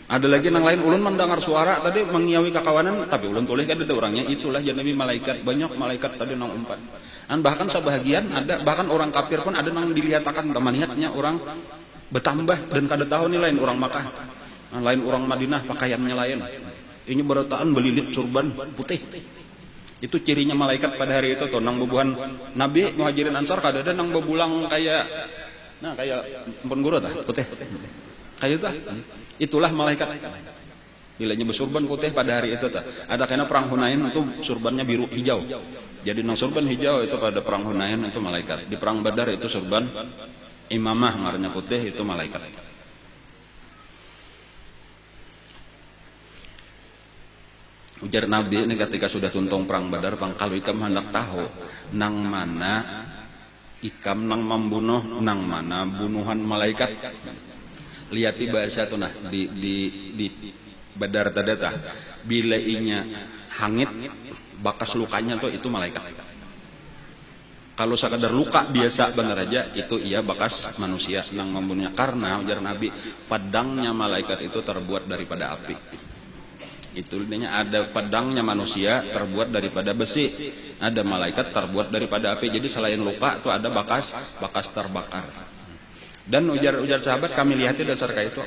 Ada lagi nang lain ulun mendengar suara tadi mengiawi kakawanan, tapi ulun tulis kan ada orangnya. Itulah jadi Nabi malaikat, banyak malaikat tadi nang umpan. Dan bahkan sebahagian ada, bahkan orang kafir pun ada nang dilihatkan temannya orang bertambah dan kada tahu nih lain orang Makkah, lain orang Madinah pakaiannya lain. Ini berataan belilit surban putih. Itu cirinya malaikat pada hari itu tuh nang bubuhan Nabi Muhajirin Ansar kada ada nang bebulang kayak ampun guru tah putih. Kayak itu. Itulah malaikat. Bilanya bersurban putih pada hari itu tah. Ada kena perang Hunain itu surbannya biru hijau. Jadi nang surban hijau itu pada perang Hunain itu malaikat. Di perang Badar itu surban imamah ngarannya putih itu malaikat. Ujar Nabi ini ketika sudah tuntung perang Badar, kalau ikam hendak tahu nang mana ikam nang membunuh, nang mana bunuhan malaikat. Lihat di bahasa tuh nah di Badar tadi tah, bila inya hangit bakas lukanya tuh itu malaikat. Kalau sekadar luka biasa benar aja itu ia bakas manusia nang membunuhnya, karena ujar Nabi pedangnya malaikat itu terbuat daripada api. Itu intinya, ada pedangnya manusia terbuat daripada besi, ada malaikat terbuat daripada api. Jadi selain luka itu ada bakas terbakar. Dan ujar sahabat kami lihatnya dasar kayak itu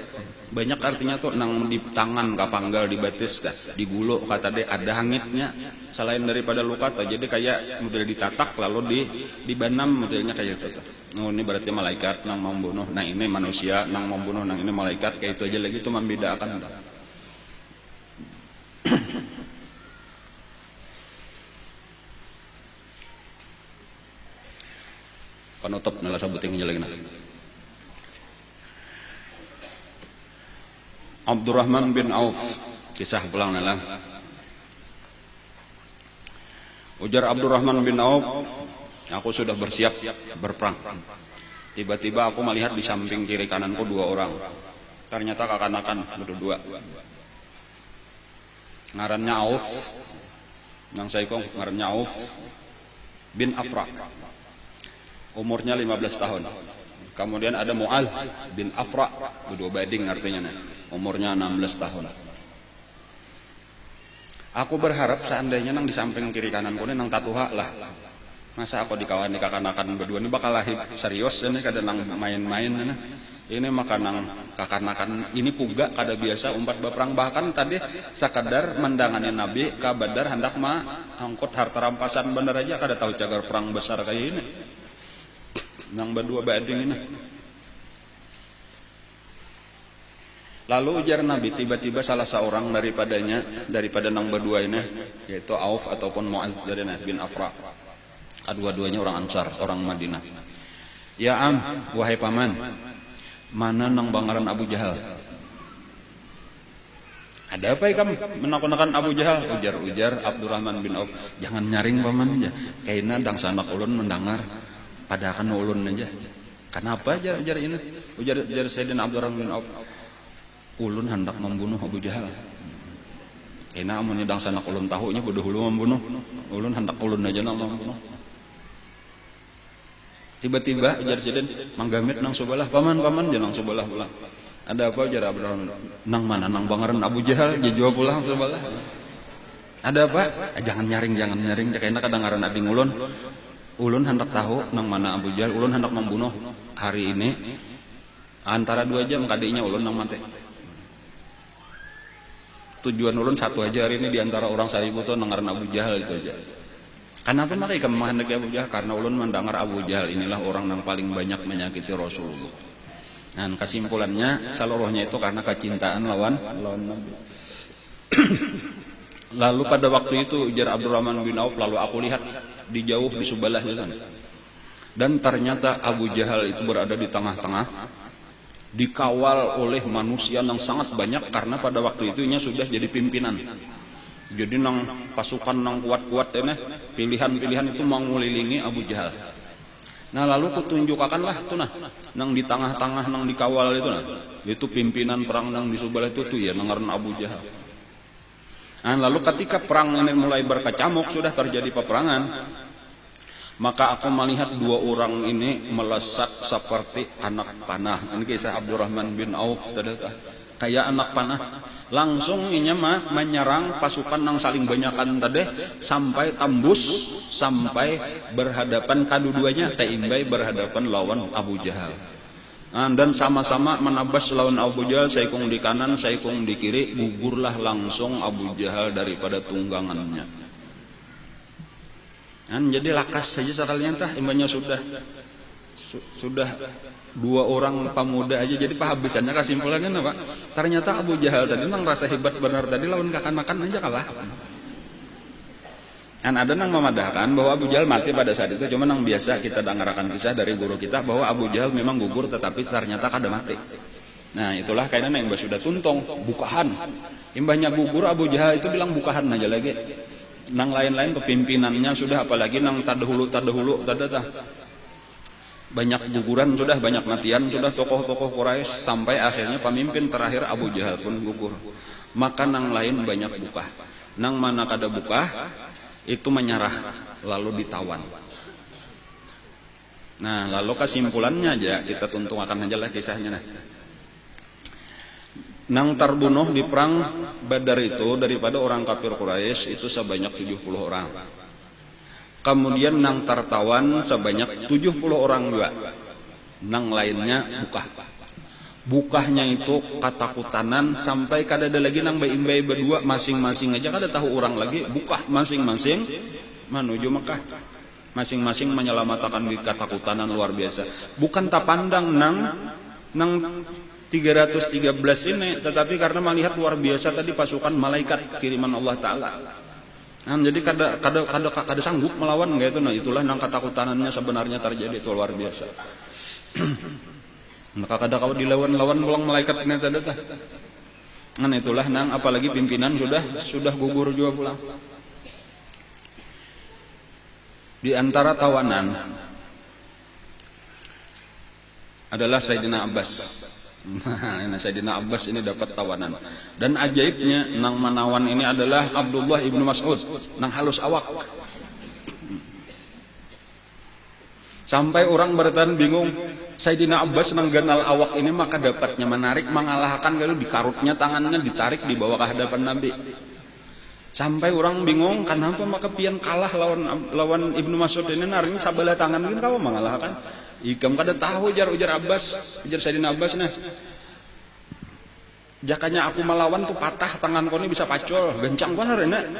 banyak artinya tuh nang di tangan kapanggal di batis di gulu kata dia ada hangitnya selain daripada luka tuh. Jadi kayak model ditatak lalu dibanam modelnya kayak itu tuh. Oh, ini berarti malaikat nang membunuh, nah ini manusia nang membunuh, nang ini malaikat, kayak itu aja lagi itu membedakan tuh. Penutup nala sabuting lagi nah. Abdurrahman bin Auf, kisah pulang nala. Ujar Abdurrahman bin Auf, aku sudah bersiap berperang. Tiba-tiba aku melihat di samping kiri kananku 2 orang. Ternyata kakanakan berdua. Ngarannya Auf, nang saikong ngarannya Auf bin Afra. Umurnya 15 tahun. Kemudian ada Mu'adz bin Afra, berdua bading artinya nih. Umurnya 16 tahun. Aku berharap seandainya nang di samping kiri kananku ini nang tatuha lah. Masa aku dikawan di kakanakan berdua ini bakal lahir serius ini kada nang main-main nah. Ini makanang kakanakan ini puga kada biasa umpat berperang, bahkan tadi sekadar mendangani Nabi ka Badar hendak angkut harta rampasan bener aja kada tahu cagar perang besar kayak ini. Nang berdua bading ini. Lalu ujar Nabi, tiba-tiba salah seorang daripada nang berdua ini, yaitu Auf ataupun Mu'adz dari bin Afra. Kedua-duanya orang Ansar, orang Madinah. Ya am, wahai paman, mana nang bangaran Abu Jahal? Ada apa ikam menakon-nakon Abu Jahal? Ujar Abdurrahman bin Auf, jangan nyaring paman aja. Kaina dang sanak ulun mendengar padakan ulun aja. Kenapa ajar ini? Ujar Sayyidina Abdurrahman bin Auf, ulun hendak membunuh Abu Jahal. Kaina amun dang sanak ulun tahunya bodoh ulun membunuh. Ulun hendak ulun aja nang membunuh. Tiba-tiba ujar Sayyidina manggamit nang subalah paman jangan subalah pulang. Ada apa ujar Abdurrahman? Nang mana nang bangaran Abu Jahal jawab pulang subalah. Ada apa? Jangan nyaring cakaina kadangaran abdi ulun. Ulun hendak tahu nang mana Abu Jahal, ulun hendak membunuh hari ini antara 2 jam kadinya ulun nang mati. Tujuan ulun satu aja hari ini di antara orang 1000 tuh nangaran Abu Jahal itu aja. Kenapa mereka menghendaki Abu Jahal? Karena ulun mendengar Abu Jahal inilah orang yang paling banyak menyakiti Rasulullah. Nah, kesimpulannya seluruhnya itu karena kecintaan lawan Nabi. Lalu pada waktu itu ujar Abdurrahman bin Auf, lalu aku lihat di jauh di sebelah sana. Dan ternyata Abu Jahal itu berada di tengah-tengah, dikawal oleh manusia yang sangat banyak karena pada waktu itu nya sudah jadi pimpinan. Jadi nang pasukan nang kuat-kuat ini pilihan-pilihan itu mengulilingi Abu Jahal. Nah lalu kutunjukakanlah tuh nang di tengah-tengah nang dikawal itu itu pimpinan perang nang di sebelah itu tuh ya nangaran Abu Jahal. Nah lalu ketika perang ini mulai berkecamuk, sudah terjadi peperangan, maka aku melihat 2 orang ini melesat seperti anak panah. Ini kisah Abdurrahman bin Auf kayak anak panah. Langsung inya menyerang pasukan yang saling banyakan tadi sampai tembus sampai berhadapan kaduduanya teimbai berhadapan lawan Abu Jahal. Dan sama-sama menabas lawan Abu Jahal, saikung di kanan, saikung di kiri, gugurlah langsung Abu Jahal daripada tunggangannya. Jadi lakas saja sekalian imbanya sudah 2 orang pemuda aja jadi kehabisannya. Kesimpulannya apa? Ternyata Abu Jahal tadi nang rasa hebat benar tadi lawan makan aja kalah. Dan ada nang memadahkan bahwa Abu Jahal mati pada saat itu, cuma nang biasa kita dengarkan kisah dari guru kita bahwa Abu Jahal memang gugur tetapi ternyata kada mati. Nah itulah kayaknya yang sudah tuntung bukahan. Imbahnya gugur Abu Jahal itu bilang bukahan aja lagi. Nang lain-lain tuh pimpinannya sudah, apalagi nang tadahulu banyak guguran sudah, banyak matian sudah tokoh-tokoh Quraisy, sampai akhirnya pemimpin terakhir Abu Jahal pun gugur. Maka nang lain banyak buka. Nang mana kada buka itu menyerah lalu ditawan. Nah lalu kesimpulannya aja kita tuntung akan aja lah kisahnya. Nang terbunuh di perang Badar itu daripada orang kafir Quraisy itu sebanyak 70 orang. Kemudian nang tertawan sebanyak 70 orang juga. Nang lainnya bukahnya itu katakutanan sampai kada ada lagi nang bayi berdua masing-masing aja kada tahu orang lagi bukah masing-masing menuju Mekah. Masing-masing menyelamatkan di katakutanan luar biasa. Bukan tak pandang nang 313 ini, tetapi karena melihat luar biasa tadi pasukan malaikat kiriman Allah Ta'ala. Nah, jadi kada sanggup melawan enggak itu. Nah itulah nang ketakutanannya sebenarnya terjadi itu luar biasa. Maka kada kau dilawan-lawan pulang malaikat ini tadi. Nah itulah nang apalagi pimpinan sudah gugur juga pulang. Di antara tawanan adalah Sayyidina Abbas. Nah, Sayyidina Abbas ini dapat tawanan. Dan ajaibnya nang menawan ini adalah Abdullah ibnu Mas'ud, nang halus awak. Sampai orang bertahan bingung, Sayyidina Abbas nang ganal awak ini maka dapatnya menarik mengalahkan kalau dikarutnya tangannya ditarik dibawa ke hadapan Nabi. Sampai orang bingung kenapa maka pian kalah lawan Ibnu Mas'ud ini naring sabelah tangan mungkin kau mengalahkan. Ikam kada tahu ujar Abbas, ujar Sayyidina Abbas nah. Jakanya aku melawan tuh patah tangan kau ini bisa pacol, gencang benar enak.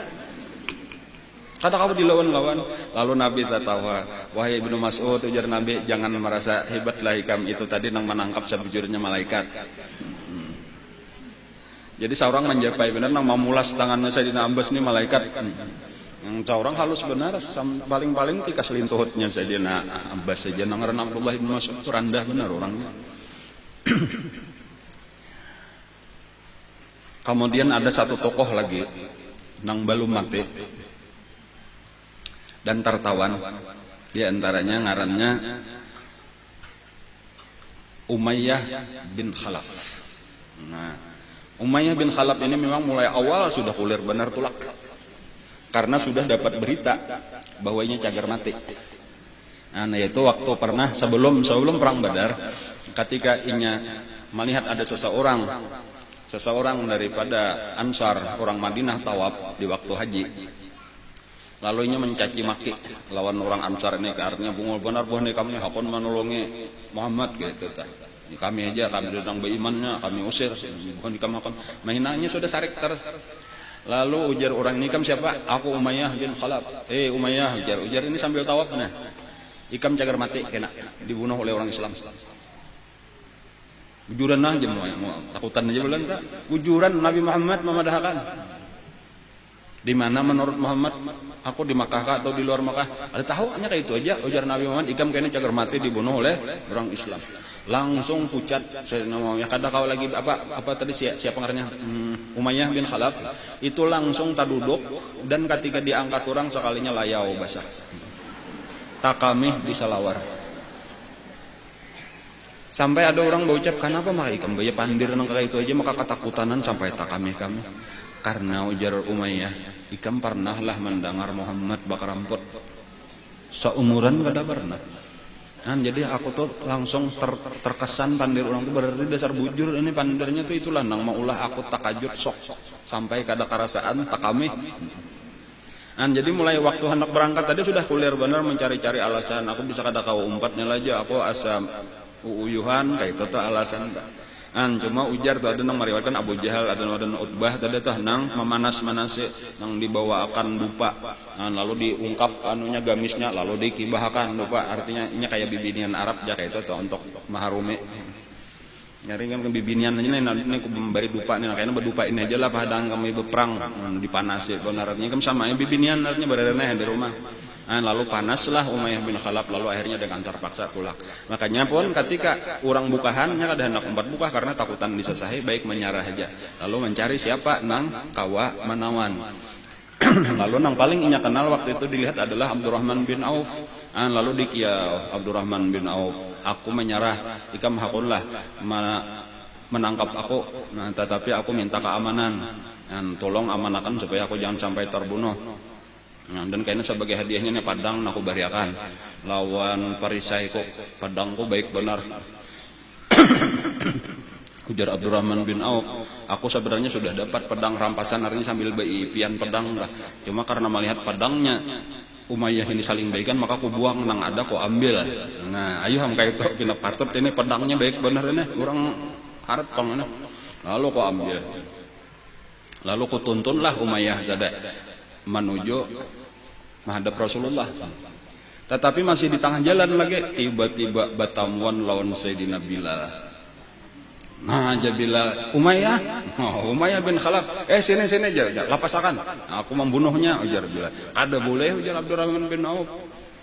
Kada kau dilawan-lawan. Lalu Nabi tertawa, wahai Ibnu Mas'ud, ujar Nabi, jangan merasa hebatlah ikam itu tadi nang menangkap sebujurnya malaikat. Jadi seorang menjapai benar nang memulas tangannya Sayyidina Abbas ini malaikat. Yang seorang halus benar, paling-paling tika selintuhutnya Sayyidina Abbas saja nang ngaran Abdullah bin Mas'ud itu rendah benar orangnya. Kemudian ada satu tokoh lagi nang belum mati dan tertawan, di antaranya ngarannya Umayyah bin Khalaf. Nah, Umayyah bin Khalaf ini memang mulai awal sudah kulir benar tulak, karena sudah dapat berita bahwa ini cagar mati. Nah, yaitu waktu pernah sebelum perang Badar, ketika inya melihat ada seseorang daripada Ansar orang Madinah tawaf di waktu haji, lalu inya mencaci maki lawan orang Ansar ini, artinya bungul benar boh nih kami hakon menolongi Muhammad gitu tah. Kami aja kami datang berimannya kami usir, bukan dikamakan mainannya sudah sarik terus. Lalu ujar orang ini, "Ikam siapa?" "Aku Umayyah bin Khalaf." Umayyah, ujar ini sambil tawaf nah. "Ikam cagar mati kena dibunuh oleh orang Islam." Bujuran aja mau takutan aja bulan tak. Bujuran Nabi Muhammad memadahkan. Di mana menurut Muhammad? Aku di Makkah kah atau di luar Makkah? Ada tahu hanya kayak itu aja. Ujar Nabi Muhammad, "Ikam kena cagar mati dibunuh oleh orang Islam." Langsung pucat. Saya namanya kada kau lagi apa tadi siapa ngarannya? Umayyah bin Khalaf. Itu langsung taduduk dan ketika diangkat orang sekalinya layau basah. Takamih disalawar. Sampai ada orang berucap, "Kenapa mah ikam gaya pandir nang kayak itu aja maka ketakutan sampai takamih kami?" Karena ujar Umayyah, "Ikam pernah lah mendengar Muhammad bakar ramput." Seumuran kada pernah. Jadi aku tuh langsung terkesan pandir orang itu berarti dasar bujur ini pandirnya tuh itulah nang maulah aku takajud sok sampai kada karasaan takamih. Jadi mulai waktu hendak berangkat tadi sudah kuliah benar mencari-cari alasan. Aku bisa kada kau umpatnya aja aku asam uyuhan kayak itu alasan. Cuma ujar tuh ada nang meriwayatkan Abu Jahal, ada Utbah, ada tuh nang memanas-manasi nang dibawakan dupa, lalu diungkap anunya gamisnya, lalu dikibahkan dupa, artinya ini kayak bibinian Arab ya kayak itu tuh untuk maharumi. Nyari kan bibinian aja nih aku memberi dupa nih, kayaknya berdupa ini aja lah padang kami berperang dipanasi, benarannya kan sama bibinian artinya berada di rumah. Lalu panaslah Umayyah bin Khalaf, lalu akhirnya dengan terpaksa tulak. Makanya pun ketika orang bukahannya kada hendak umpat buka karena takutan disesahi, baik menyarah aja. Lalu mencari siapa nang kawa menawan. Lalu nang paling inya kenal waktu itu dilihat adalah Abdurrahman bin Auf. Lalu dikiau Abdurrahman bin Auf, "Aku menyerah, ikam hakunlah menangkap aku, tetapi aku minta keamanan. Tolong amanakan supaya aku jangan sampai terbunuh. Dan kayaknya sebagai hadiahnya nih padang aku bariakan lawan perisai kok padangku baik benar." Ujar Abdurrahman bin Auf, "Aku sebenarnya sudah dapat pedang rampasan, artinya sambil pian pedang lah. Cuma karena melihat pedangnya Umayyah ini saling baikan, maka aku buang nang ada aku ambil. Nah, ayo ham kayak itu pina patut ini pedangnya baik benar ini, orang harap pang ini. Lalu aku ambil. Lalu aku tuntunlah Umayyah jadi menuju menghadap Rasulullah. Tetapi masih di tengah jalan lagi tiba-tiba batamuan lawan Sayyidina Bilal. Aja Bilal, Umayyah bin Khalaf, sini aja, lapasakan. Aku membunuhnya, ujar Bilal. Kada boleh, ujar Abdurrahman bin Auf.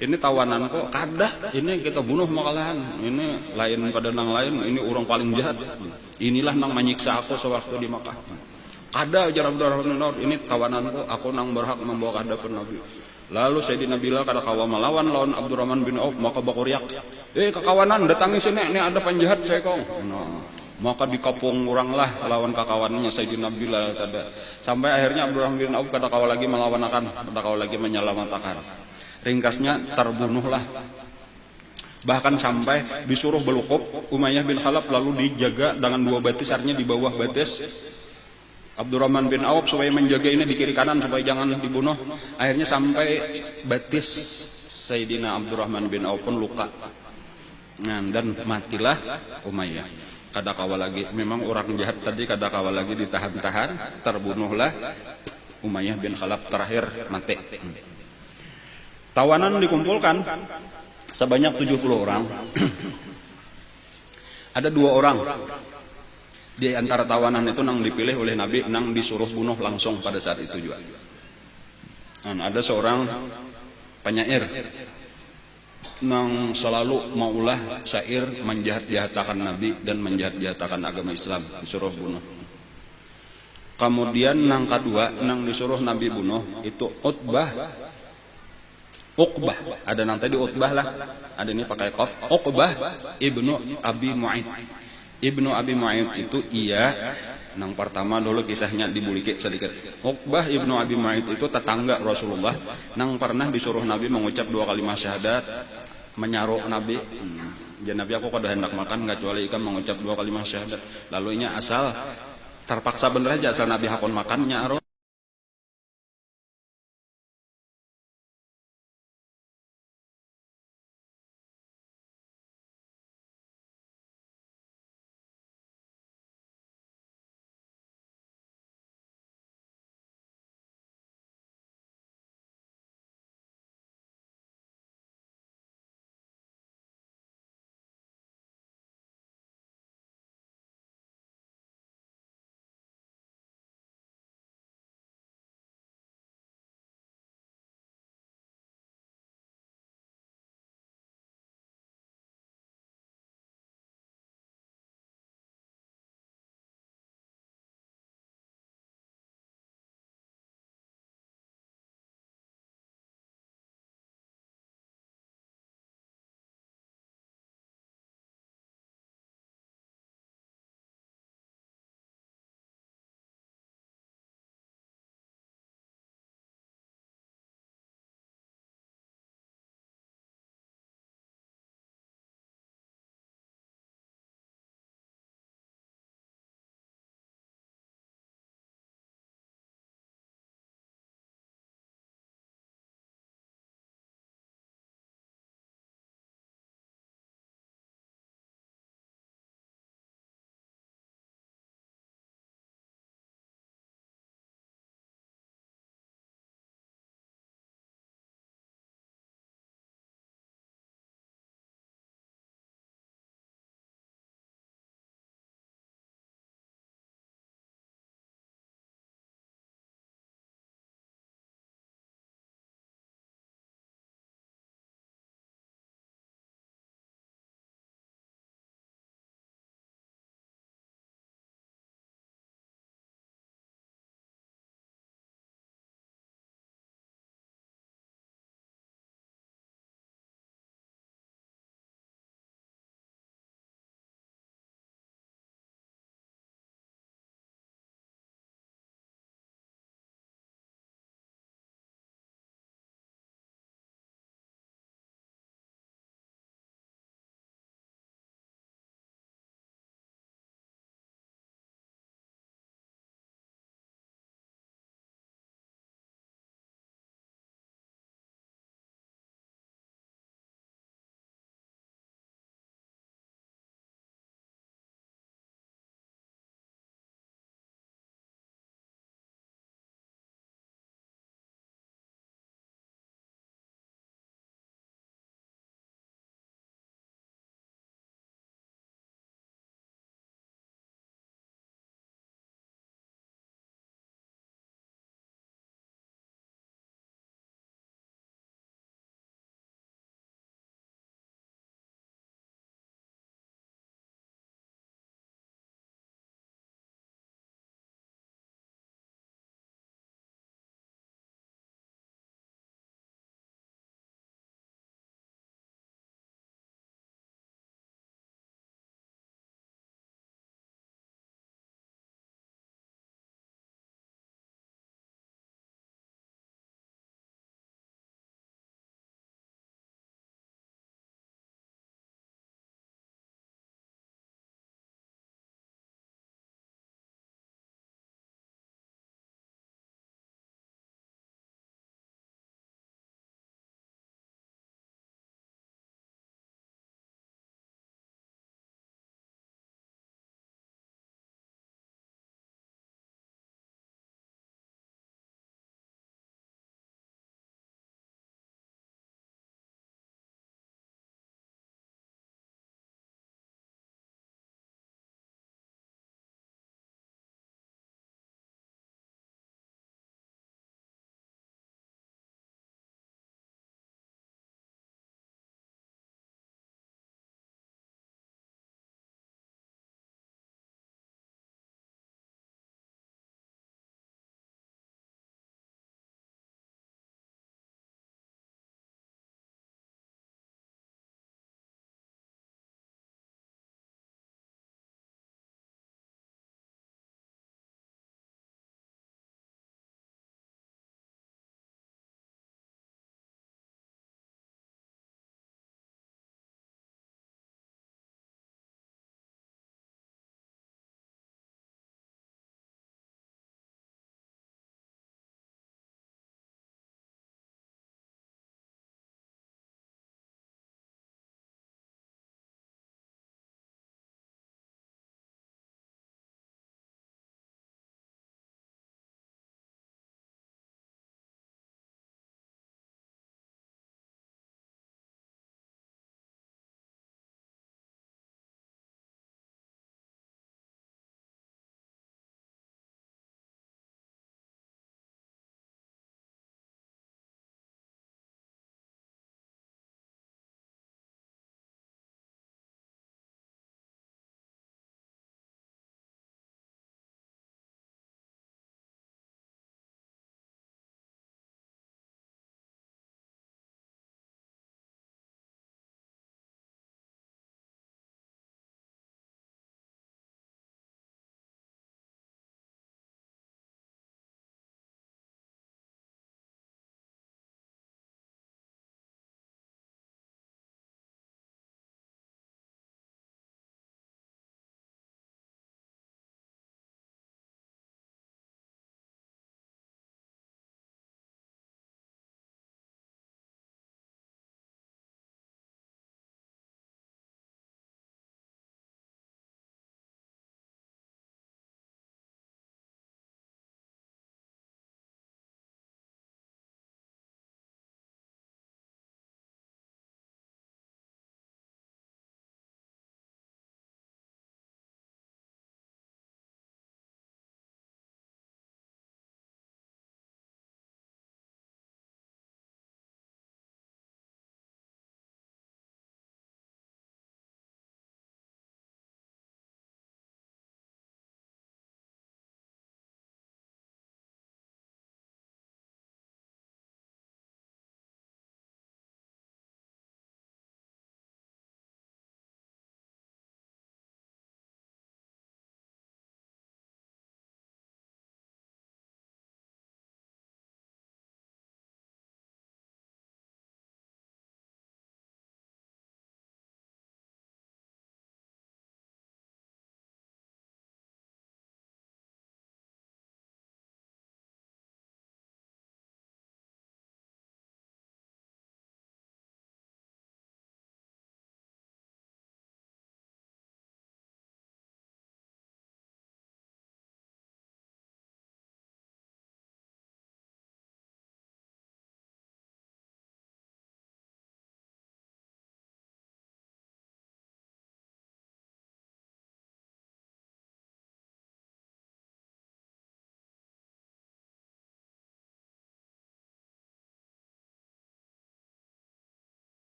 Ini tawananku, kada. Ini kita bunuh makalahan. Ini lain pada nang lain, ini orang paling jahat. Inilah nang menyiksa aku sewaktu di Makkah. Kada, ujar Abdurrahman bin Auf, ini tawananku, aku nang berhak membawa hadapan Nabi. Lalu Sayyidina Bilal kada kawa melawan lawan Abdurrahman bin Auf, maka bakuriak, kekawanan datangi sini, ini ada penjahat saya kong. Maka dikapung orang lah lawan kakawannya Sayyidina Bilal tada. Sampai akhirnya Abdurrahman bin Auf kada kawa lagi melawan akan, kada kawa lagi menyelamatkan. Ringkasnya terbunuhlah. Bahkan sampai disuruh belukup Umayyah bin Khalaf, lalu dijaga dengan 2 batis, artinya di bawah batis Abdurrahman bin Auf supaya menjaga ini di kiri kanan supaya jangan dibunuh. Akhirnya sampai batis Sayyidina Abdurrahman bin Auf pun luka. Dan matilah Umayyah. Kada kawa lagi, memang orang jahat tadi kada kawa lagi ditahan-tahan, terbunuhlah Umayyah bin Khalaf, terakhir mati. Tawanan dikumpulkan sebanyak 70 orang. Ada 2 orang di antara tawanan itu nang dipilih oleh Nabi, nang disuruh bunuh langsung pada saat itu juga. Ada seorang penyair nang selalu maulah syair menjahat-jahatakan Nabi dan menjahat-jahatakan agama Islam, disuruh bunuh. Kemudian nang kedua, nang disuruh Nabi bunuh itu Uqbah. Ada nang tadi Utbah lah. Ada ini pakai qaf. Uqbah ibnu Abi Mu'aid. Ibnu Abi Mu'aid itu nang pertama dulu kisahnya dibuliki sedikit. Uqbah ibnu Abi Mu'aid itu tetangga Rasulullah. Nang pernah disuruh Nabi mengucap 2 kalimat syahadat, menyaruh Nabi. Jadi Nabi aku kada hendak makan kecuali ikan mengucap 2 kalimat syahadat. Lalu nya asal terpaksa bener aja asal Nabi hakon makannya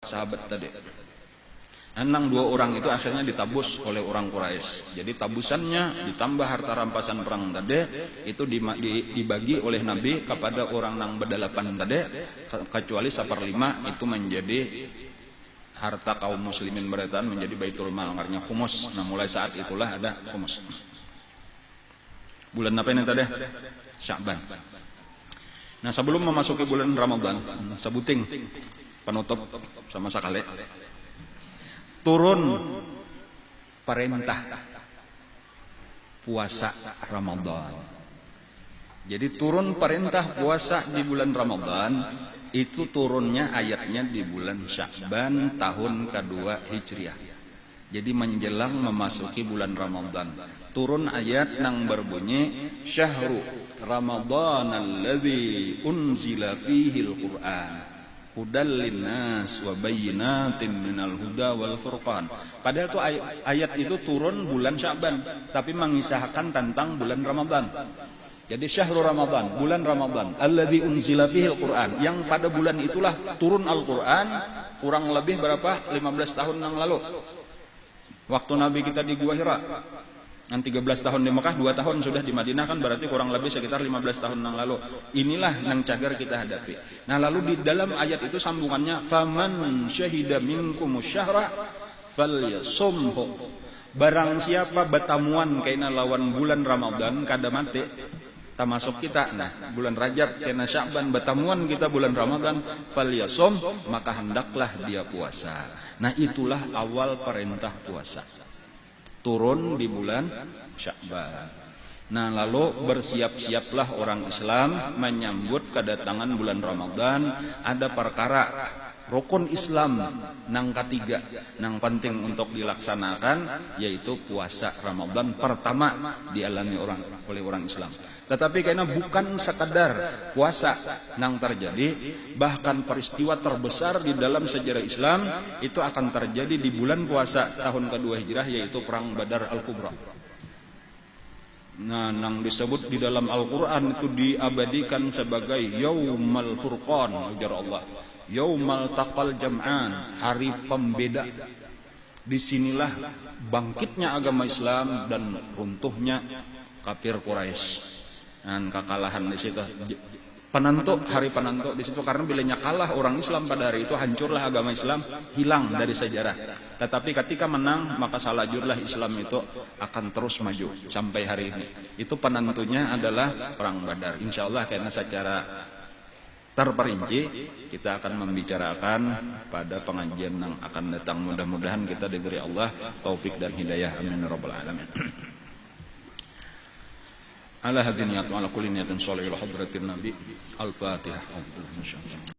sahabat tadi. Enang 2 orang itu akhirnya ditabus oleh orang Quraisy. Jadi tabusannya ditambah harta rampasan perang tadi itu dibagi oleh Nabi kepada orang nang berdelapan tadi, kecuali 1/5 itu menjadi harta kaum muslimin beratan, menjadi baitul mal, artinya khumus. Nah mulai saat itulah ada khumus. Bulan apa ini tadi? Sya'ban. Nah sebelum memasuki bulan Ramadan, sebuting penutup sama sekali. Turun perintah puasa Ramadan. Jadi turun perintah puasa di bulan Ramadan itu turunnya ayatnya di bulan Sya'ban tahun kedua Hijriah. Jadi menjelang memasuki bulan Ramadan. Turun ayat yang berbunyi Syahru Ramadan alladzi unzila fihi al-Qur'an hudal linnas wa bayyinatin minal huda wal furqan. Padahal itu ayat itu turun bulan Sya'ban, tapi mengisahkan tentang bulan Ramadan. Jadi syahrul Ramadan, bulan Ramadan, alladzi unzila fihi al-Qur'an, yang pada bulan itulah turun Al-Qur'an, kurang lebih berapa? 15 tahun yang lalu. Waktu Nabi kita di Gua Hira. Yang 13 tahun di Mekah, 2 tahun sudah di Madinah, kan berarti kurang lebih sekitar 15 tahun yang lalu. Inilah yang cagar kita hadapi. Nah lalu di dalam ayat itu sambungannya faman syahida minkumus syahra falyasumhu. Barang siapa betamuan kaina lawan bulan Ramadan kada mati, termasuk kita. Nah bulan Rajab kaina Sya'ban betamuan kita bulan Ramadan, falyasum, maka hendaklah dia puasa. Nah itulah awal perintah puasa. Turun di bulan Sya'ban. Nah lalu bersiap-siaplah orang Islam menyambut kedatangan bulan Ramadan. Ada perkara rukun Islam nang ketiga nang penting untuk dilaksanakan, yaitu puasa Ramadan pertama dialami oleh orang Islam. Tetapi karena bukan sekadar puasa nang terjadi, bahkan peristiwa terbesar di dalam sejarah Islam itu akan terjadi di bulan puasa tahun kedua Hijrah, yaitu perang Badar Al-Kubra. Nah, nang disebut di dalam Al-Quran itu diabadikan sebagai Yaumal Furqan, ujar Allah. Yaumal taqal jam'an, hari pembeda. Disinilah bangkitnya agama Islam dan runtuhnya kafir Quraisy. Dan kekalahan di situ, penentu, hari penentu di situ, karena bilanya kalah orang Islam pada hari itu hancurlah agama Islam, hilang dari sejarah. Tetapi ketika menang maka salajurlah Islam itu akan terus maju sampai hari ini. Itu penentunya adalah perang Badar. Insyaallah karena secara terperinci kita akan membicarakan pada pengajian yang akan datang. Mudah-mudahan kita diberi Allah taufik dan hidayah, amin ya rabbal alamin. Ala hadin niyat wa ala kulli niyatin shalih ila hadratin nabi. Al-Fatihah.